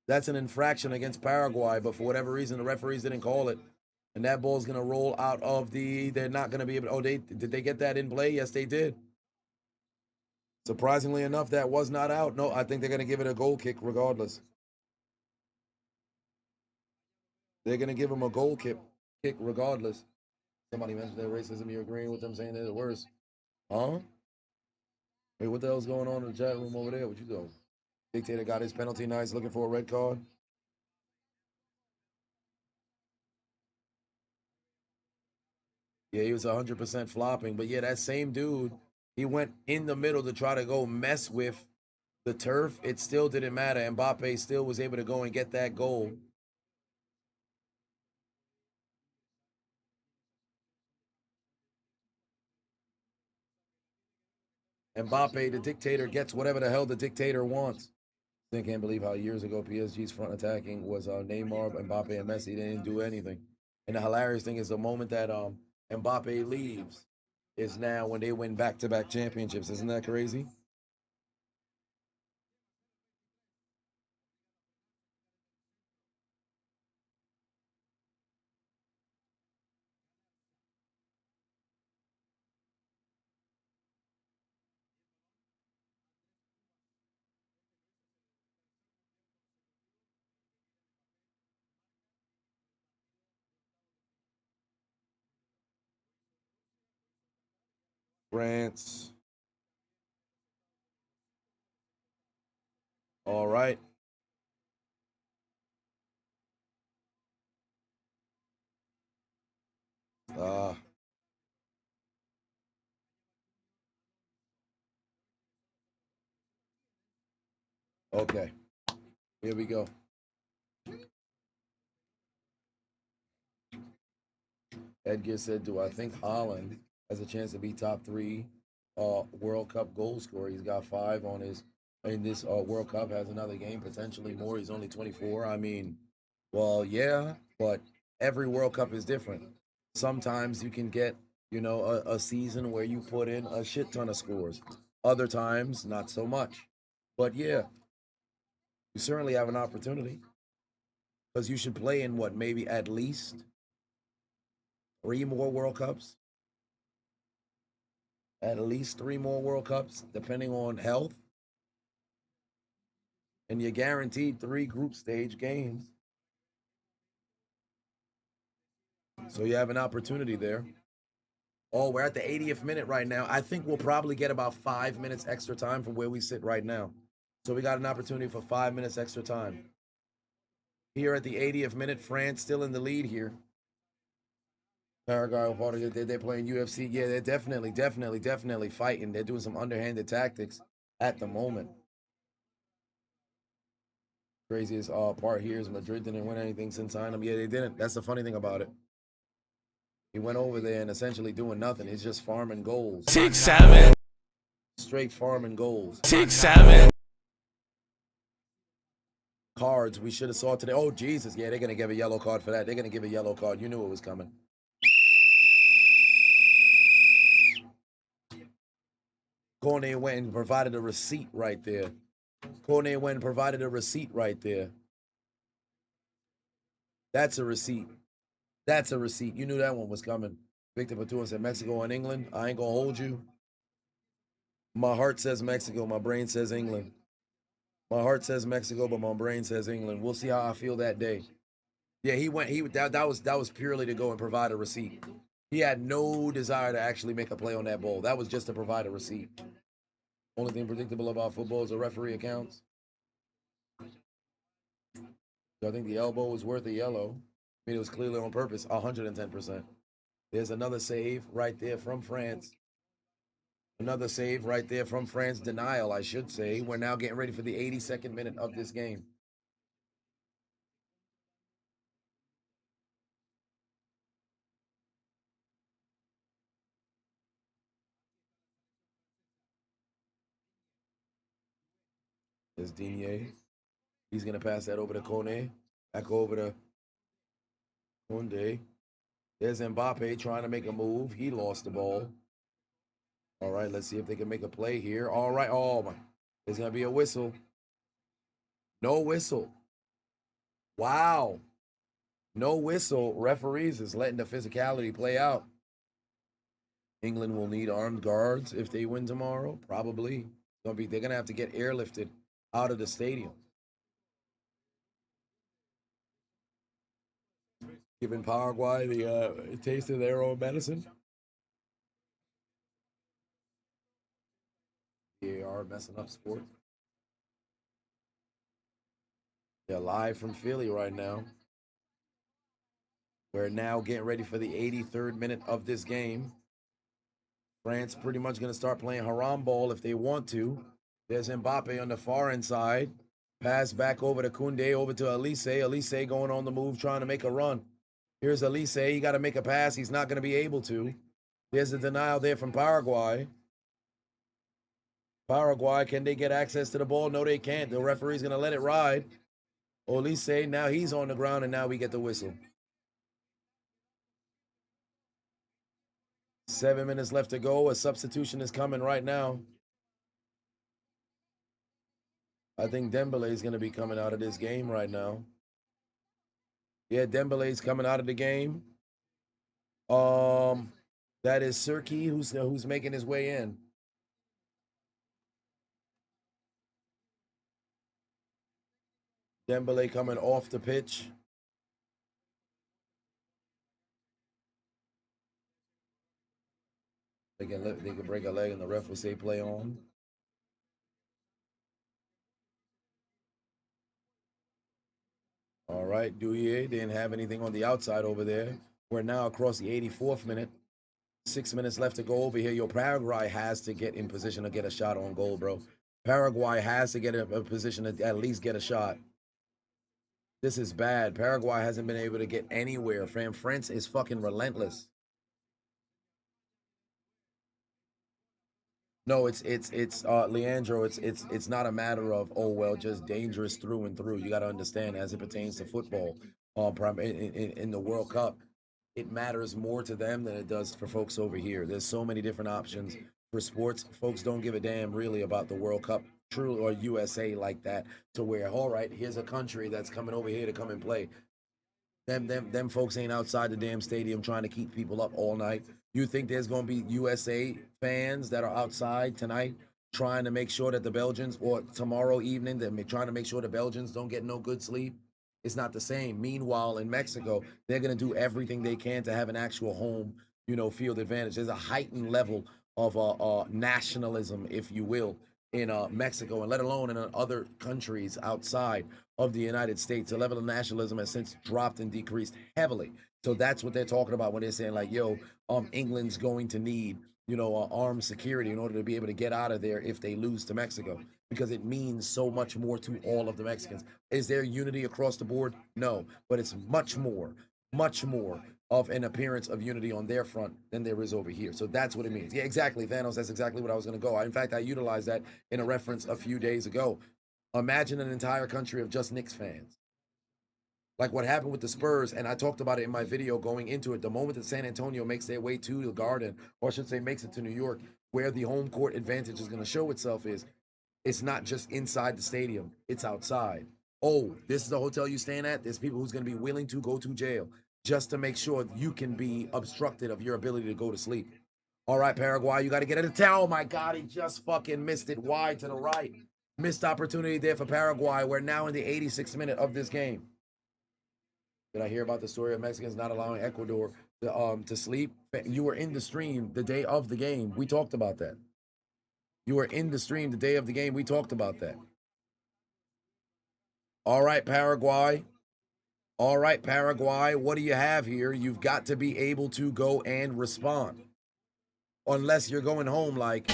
[SPEAKER 1] That's an infraction against Paraguay, but for whatever reason, the referees didn't call it. And that ball's going to roll out of the... They're not going to be able to... Oh, did they get that in play? Yes, they did. Surprisingly enough, that was not out. No, I think they're going to give it a goal kick regardless. They're going to give him a goal kick regardless. Somebody mentioned their racism. You're agreeing with them saying they're the worst. Huh? Hey, what the hell's going on in the chat room over there? What you doing? Dictator got his penalty. Nice. Looking for a red card. Yeah, he was 100% flopping. But yeah, that same dude, he went in the middle to try to go mess with the turf. It still didn't matter. Mbappe still was able to go and get that goal. Mbappe, the dictator, gets whatever the hell the dictator wants. I can't believe how years ago PSG's front attacking was Neymar, Mbappe, and Messi. They didn't do anything. And the hilarious thing is the moment that Mbappe leaves is now when they win back-to-back championships. Isn't that crazy? France. All right. Okay. Here we go. Edgar said, do I think Holland has a chance to be top 3 World Cup goal scorer? He's got 5 on his in this World Cup, has another game, potentially more. He's only 24. I mean, well, yeah, but every World Cup is different. Sometimes you can get, you know, a season where you put in a shit ton of scores. Other times, not so much. But yeah, you certainly have an opportunity because you should play in what, maybe at least 3 more World Cups? At least 3 more World Cups, depending on health. And you're guaranteed 3 group stage games. So you have an opportunity there. Oh, we're at the 80th minute right now. I think we'll probably get about 5 minutes extra time from where we sit right now. So we got an opportunity for 5 minutes extra time. Here at the 80th minute, France still in the lead here. Paraguay part of it. They're playing UFC. Yeah, they're definitely fighting. They're doing some underhanded tactics at the moment. Craziest part here is Madrid didn't win anything since signing them. Yeah, they didn't. That's the funny thing about it. He went over there and essentially doing nothing. He's just farming goals.
[SPEAKER 3] 6-7.
[SPEAKER 1] Straight farming goals.
[SPEAKER 3] 6-7.
[SPEAKER 1] Cards we should have saw today. Oh, Jesus. Yeah, they're going to give a yellow card for that. They're going to give a yellow card. You knew it was coming. Cornet went and provided a receipt right there. Cornet went and provided a receipt right there. That's a receipt. That's a receipt. You knew that one was coming. Victor Patua said Mexico and England. I ain't going to hold you. My heart says Mexico. My brain says England. My heart says Mexico, but my brain says England. We'll see how I feel that day. Yeah, he went. That was purely to go and provide a receipt. He had no desire to actually make a play on that ball. That was just to provide a receipt. Only thing predictable about football is the referee accounts. So I think the elbow was worth a yellow. I mean, it was clearly on purpose, 110%. There's another save right there from France. Another save right there from France. Denial, I should say. We're now getting ready for the 82nd minute of this game. There's Digne. He's going to pass that over to Kone. Back over to Kunde. There's Mbappe trying to make a move. He lost the ball. All right, let's see if they can make a play here. All right. Oh, my. There's going to be a whistle. No whistle. Wow. No whistle. Referees is letting the physicality play out. England will need armed guards if they win tomorrow. Probably. They're going to have to get airlifted out of the stadium. Giving Paraguay the taste of their own medicine. VAR messing up sport. They're live from Philly right now. We're now getting ready for the 83rd minute of this game. France pretty much going to start playing haram ball if they want to. There's Mbappe on the far inside. Pass back over to Kunde, over to Elise. Elise going on the move, trying to make a run. Here's Elise. He got to make a pass. He's not going to be able to. There's a denial there from Paraguay. Paraguay, can they get access to the ball? No, they can't. The referee's going to let it ride. Elise, now he's on the ground, and now we get the whistle. 7 minutes left to go. A substitution is coming right now. I think Dembele is going to be coming out of this game right now. Yeah, Dembele's coming out of the game. That is Sirki who's making his way in. Dembele coming off the pitch. They can break a leg and the ref will say play on. All right, Douillet didn't have anything on the outside over there. We're now across the 84th minute. 6 minutes left to go over here. Yo, Paraguay has to get in position to get a shot on goal, bro. Paraguay has to get in a position to at least get a shot. This is bad. Paraguay hasn't been able to get anywhere, fam. France is fucking relentless. No, it's Leandro. It's not a matter of, oh well, just dangerous through and through. You got to understand, as it pertains to football, in the World Cup, it matters more to them than it does for folks over here. There's so many different options for sports. Folks don't give a damn really about the World Cup, truly, or USA like that. To where, all right, here's a country that's coming over here to come and play. Them folks ain't outside the damn stadium trying to keep people up all night. You think there's going to be USA fans that are outside tonight trying to make sure that the Belgians, or tomorrow evening, they're trying to make sure the Belgians don't get no good sleep? It's not the same. Meanwhile, in Mexico, they're going to do everything they can to have an actual home, field advantage. There's a heightened level of nationalism, if you will, in Mexico, and let alone in other countries outside of the United States. The level of nationalism has since dropped and decreased heavily. So that's what they're talking about when they're saying like, yo, England's going to need, armed security in order to be able to get out of there if they lose to Mexico, because it means so much more to all of the Mexicans. Is there unity across the board? No, but it's much more of an appearance of unity on their front than there is over here. So that's what it means. Yeah, exactly, Thanos. That's exactly what I was going to go. In fact, I utilized that in a reference a few days ago. Imagine an entire country of just Knicks fans. Like what happened with the Spurs, and I talked about it in my video going into it. The moment that San Antonio makes their way to the Garden, or I should say makes it to New York, where the home court advantage is going to show itself is, it's not just inside the stadium, it's outside. Oh, this is the hotel you're staying at? There's people who's going to be willing to go to jail just to make sure you can be obstructed of your ability to go to sleep. All right, Paraguay, you got to get it. Oh, my God, he just fucking missed it wide to the right. Missed opportunity there for Paraguay. We're now in the 86th minute of this game. Did I hear about the story of Mexicans not allowing Ecuador to sleep? You were in the stream the day of the game. We talked about that. You were in the stream the day of the game. We talked about that. All right, Paraguay. All right, Paraguay. What do you have here? You've got to be able to go and respond. Unless you're going home like...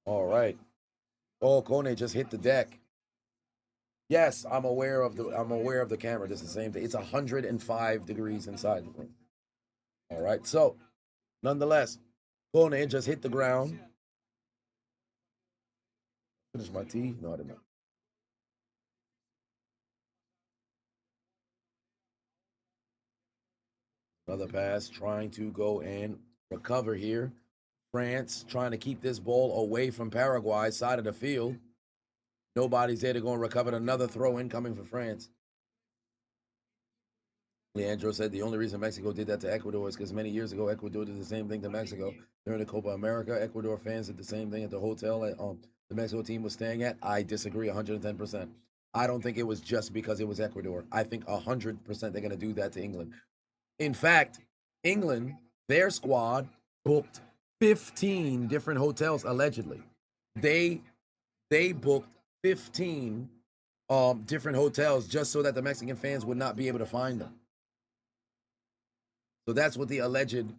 [SPEAKER 1] All right. Oh, Kone just hit the deck. Yes, I'm aware of the camera. This is the same thing. It's 105 degrees inside the room. All right. So, nonetheless, Kone just hit the ground. Finish my tea? No, I did not. Another pass, trying to go and recover here. France trying to keep this ball away from Paraguay's side of the field. Nobody's there to go and recover. Another throw in coming for France. Leandro said the only reason Mexico did that to Ecuador is because many years ago, Ecuador did the same thing to Mexico. During the Copa America, Ecuador fans did the same thing at the hotel that the Mexico team was staying at. I disagree 110%. I don't think it was just because it was Ecuador. I think 100% they're going to do that to England. In fact, England, their squad, booked 15 different hotels, allegedly. They booked 15 different hotels just so that the Mexican fans would not be able to find them. So that's what the alleged,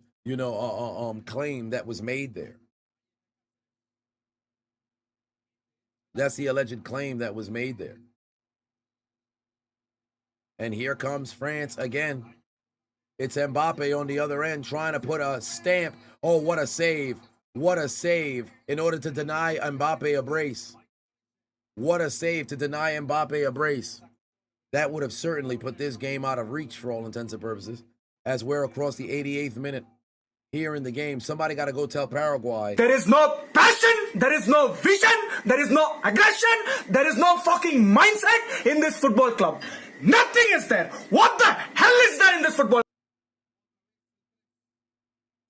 [SPEAKER 1] claim that was made there. That's the alleged claim that was made there. And here comes France again. It's Mbappe on the other end trying to put a stamp. Oh, what a save. What a save in order to deny Mbappe a brace. What a save to deny Mbappe a brace. That would have certainly put this game out of reach for all intents and purposes. As we're across the 88th minute here in the game. Somebody got to go tell Paraguay.
[SPEAKER 3] There is no passion, there is no vision, there is no aggression, there is no fucking mindset in this football club. Nothing is there. What the hell is there in this football?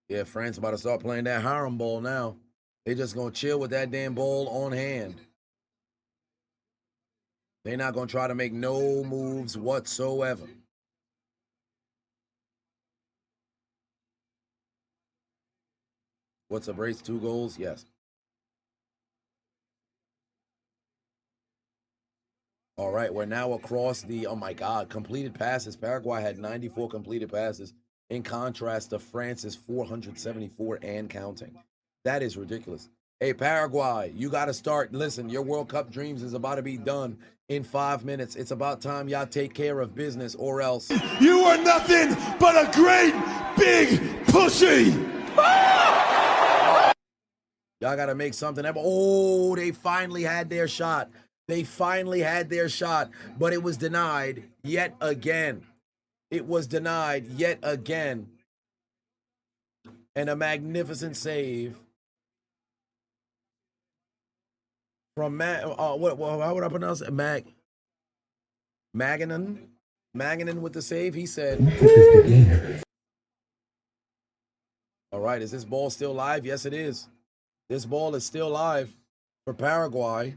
[SPEAKER 1] Yeah, France about to start playing that harem ball now. They just going to chill with that damn ball on hand. They're not going to try to make no moves whatsoever. What's a brace? 2 goals? Yes. All right, we're now across the, oh my God, completed passes. Paraguay had 94 completed passes in contrast to France's 474 and counting. That is ridiculous. Hey, Paraguay, you got to start. Listen, your World Cup dreams is about to be done in 5 minutes. It's about time y'all take care of business or else.
[SPEAKER 5] You are nothing but a great big pussy.
[SPEAKER 1] Y'all got to make something happen. Oh, they finally had their shot. They finally had their shot, but it was denied yet again. It was denied yet again. And a magnificent save from how would I pronounce it? Maganin with the save. He said, all right, is this ball still live? Yes, it is. This ball is still live for Paraguay.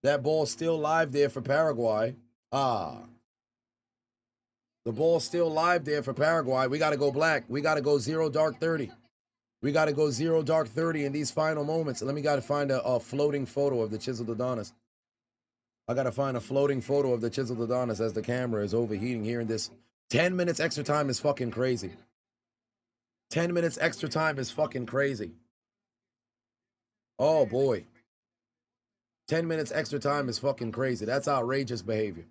[SPEAKER 1] That ball's still live there for Paraguay. The ball's still live there for Paraguay. We got to go black. We got to go 0 dark 30. We got to go 0 dark 30 in these final moments. Let me got to find a floating photo of the Chiseled Adonis. I got to find a floating photo of the Chiseled Adonis as the camera is overheating here in this. 10 minutes extra time is fucking crazy. 10 minutes extra time is fucking crazy. Oh, boy. 10 minutes extra time is fucking crazy. That's outrageous behavior.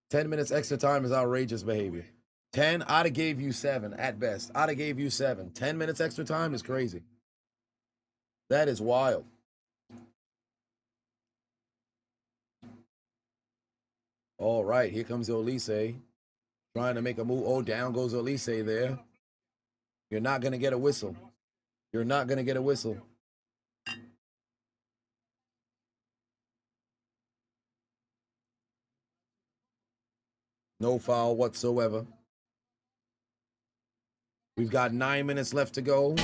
[SPEAKER 1] 10 minutes extra time is outrageous behavior. 10, I'd have gave you 7 at best. I'd have gave you 7. 10 minutes extra time is crazy. That is wild. All right, here comes Olise. Trying to make a move. Oh, down goes Olise there. You're not going to get a whistle. You're not going to get a whistle. No foul whatsoever. We've got 9 minutes left to go.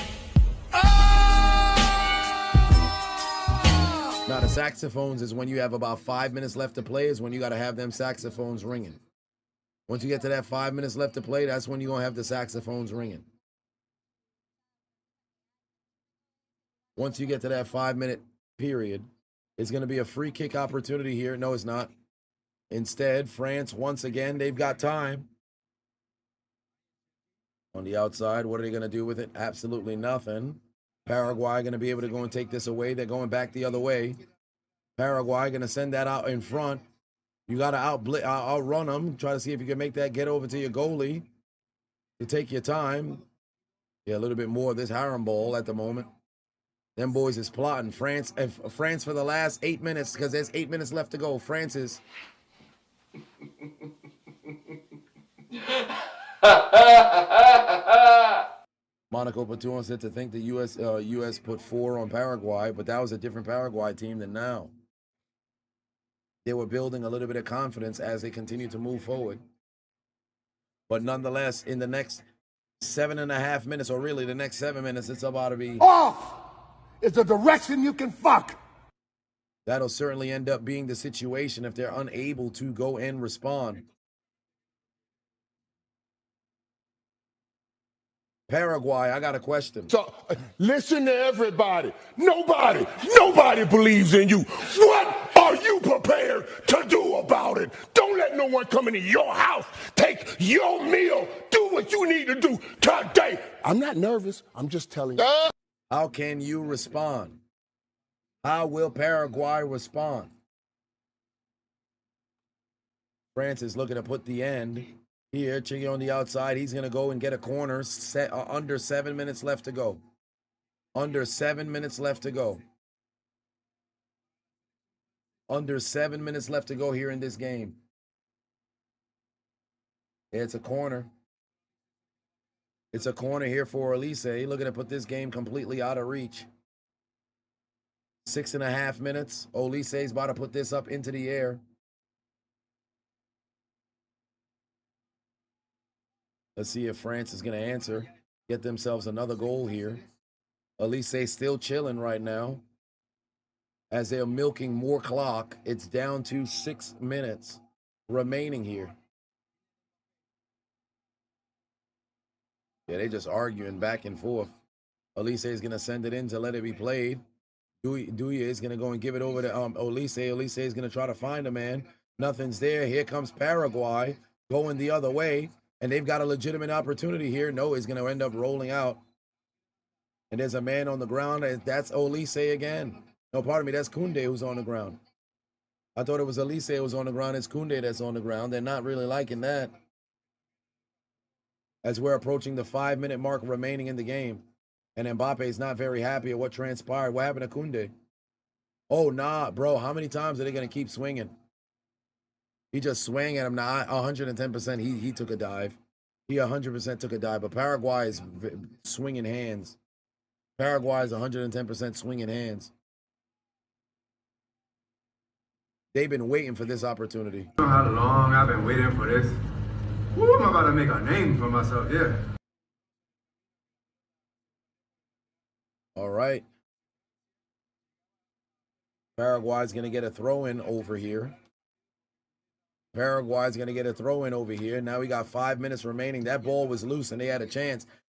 [SPEAKER 1] Now, the saxophones is when you have about 5 minutes left to play, is when you got to have them saxophones ringing. Once you get to that 5 minutes left to play, that's when you're going to have the saxophones ringing. Once you get to that 5 minute period, it's going to be a free kick opportunity here. No, it's not. Instead, France, once again, they've got time. On the outside, what are they going to do with it? Absolutely nothing. Paraguay going to be able to go and take this away. They're going back the other way. Paraguay going to send that out in front. You got to outrun them. Try to see if you can make that get over to your goalie. To take your time. Yeah, a little bit more of this harem ball at the moment. Them boys is plotting. France for the last 8 minutes, because there's 8 minutes left to go. France is... Monaco Paton said to think the U.S. put 4 on Paraguay, but that was a different Paraguay team than now. They were building a little bit of confidence as they continue to move forward. But nonetheless, in the next 7.5 minutes, or really the next 7 minutes, it's about to be...
[SPEAKER 5] Off is the direction you can fuck.
[SPEAKER 1] That'll certainly end up being the situation if they're unable to go and respond. Paraguay, I got a question.
[SPEAKER 5] So, listen to everybody. Nobody believes in you. What are you prepared to do about it? Don't let no one come into your house, take your meal, do what you need to do today. I'm not nervous. I'm just telling you.
[SPEAKER 1] How can you respond? How will Paraguay respond? France is looking to put the end here. Chingy on the outside. He's going to go and get a corner. Under 7 minutes left to go. Under 7 minutes left to go. Under 7 minutes left to go here in this game. It's a corner. It's a corner here for Olise. Looking to put this game completely out of reach. 6.5 minutes. Olise's about to put this up into the air. Let's see if France is going to answer. Get themselves another goal here. Olise still chilling right now. As they're milking more clock. It's down to 6 minutes remaining here. Yeah, they just arguing back and forth. Olise is going to send it in to let it be played. Duya is going to go and give it over to Olise. Olise is going to try to find a man. Nothing's there. Here comes Paraguay going the other way. And they've got a legitimate opportunity here. No, he's going to end up rolling out. And there's a man on the ground. That's Olise again. No, pardon me. That's Koundé who's on the ground. I thought it was Olise who was on the ground. It's Koundé that's on the ground. They're not really liking that. As we're approaching the 5 minute mark remaining in the game. And Mbappe is not very happy at what transpired. What happened to Koundé? Oh, nah, bro. How many times are they going to keep swinging? He just swang at him. Now, 110%, he took a dive. He 100% took a dive. But Paraguay is swinging hands. Paraguay is 110% swinging hands. They've been waiting for this opportunity.
[SPEAKER 9] You know how long I've been waiting for this? Woo, I'm about to make a name for myself, yeah.
[SPEAKER 1] All right. Paraguay's going to get a throw-in over here. Paraguay's going to get a throw-in over here. Now we got 5 minutes remaining. That ball was loose, and they had a chance.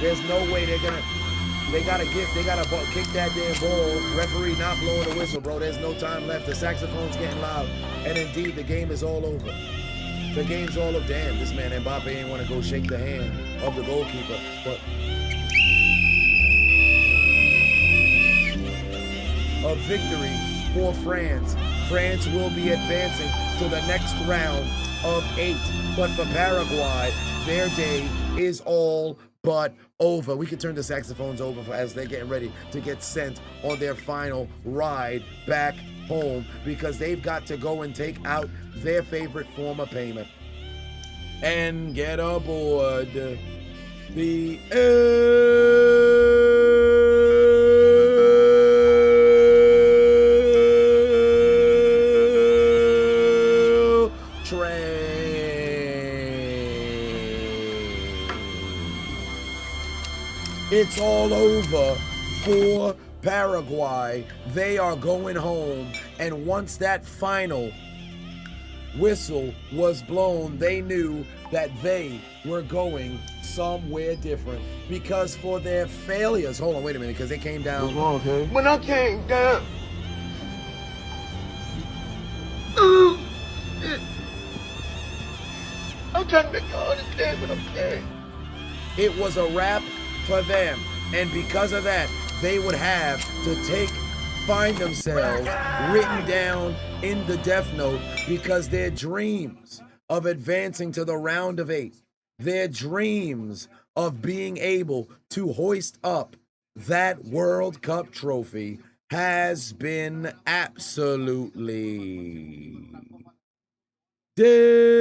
[SPEAKER 1] There's no way they gotta kick that damn ball. Referee not blowing the whistle, bro. There's no time left. The saxophone's getting loud. And indeed, the game is all over. The game's all over. Damn, this man Mbappe ain't want to go shake the hand of the goalkeeper. But a victory for France. France will be advancing to the next round of 8. But for Paraguay, their day is all but over. We can turn the saxophones over as they're getting ready to get sent on their final ride back home, because they've got to go and take out their favorite form of payment and get aboard the train. It's all over for Paraguay. They are going home, and once that final whistle was blown, they knew that they were going somewhere different, because for their failures, hold on, wait a minute, because they came down.
[SPEAKER 5] What's wrong, okay?
[SPEAKER 6] When I came down, I'm trying to make you understand what I'm saying.
[SPEAKER 1] It was a wrap for them, and because of that, they would have to find themselves written down in the death note, because their dreams of advancing to the round of 8, their dreams of being able to hoist up that World Cup trophy has been absolutely deleted.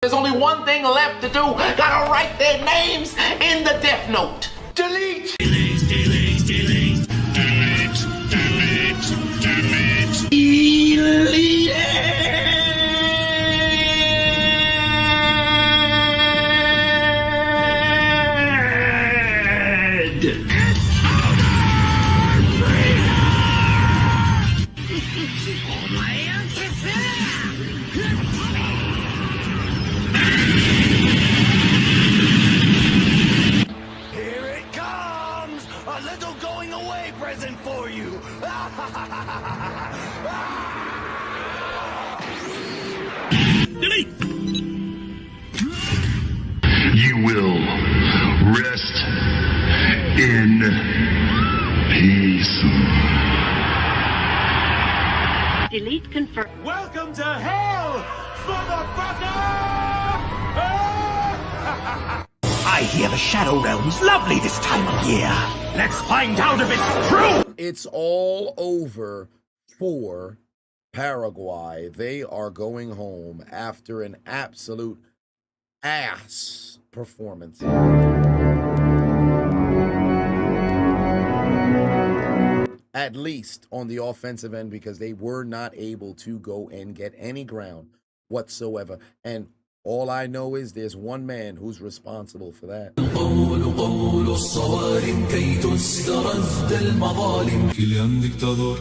[SPEAKER 6] There's only one thing left to do. Gotta write their names in the death note. Delete. Delete. Delete. Delete. Delete. Delete. Delete.
[SPEAKER 5] You will rest in peace.
[SPEAKER 13] Delete confirm.
[SPEAKER 3] Welcome to hell, motherfucker!
[SPEAKER 6] I hear the Shadow Realm's lovely this time of year. Let's find out if it's true.
[SPEAKER 1] It's all over for Paraguay. They are going home after an absolute ass performance. At least on the offensive end, because they were not able to go and get any ground whatsoever. And all I know is there's one man who's responsible for that.
[SPEAKER 8] Kylian dictador,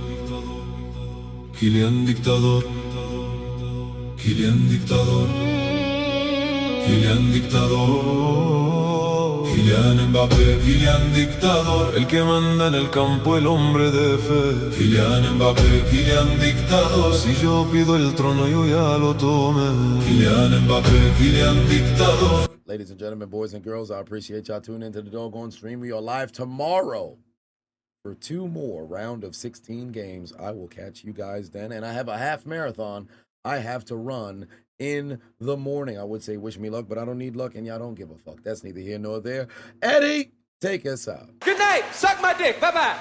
[SPEAKER 8] Kylian dictador, Kylian dictador, Kylian dictador, Kylian Mbappé, Kylian dictador, el que manda en el campo, el hombre de fe. Kylian Mbappé, Kylian dictador, si yo pido el trono yo ya lo tomé. Kylian Mbappé, Kylian dictador.
[SPEAKER 1] Ladies and gentlemen, boys and girls, I appreciate y'all tuning into the doggone stream. We are live tomorrow for 2 more round of 16 games. I will catch you guys then. And I have a half marathon I have to run in the morning. I would say wish me luck, but I don't need luck, and y'all don't give a fuck. That's neither here nor there. Eddie, take us out.
[SPEAKER 3] Good night. Suck my dick. Bye-bye.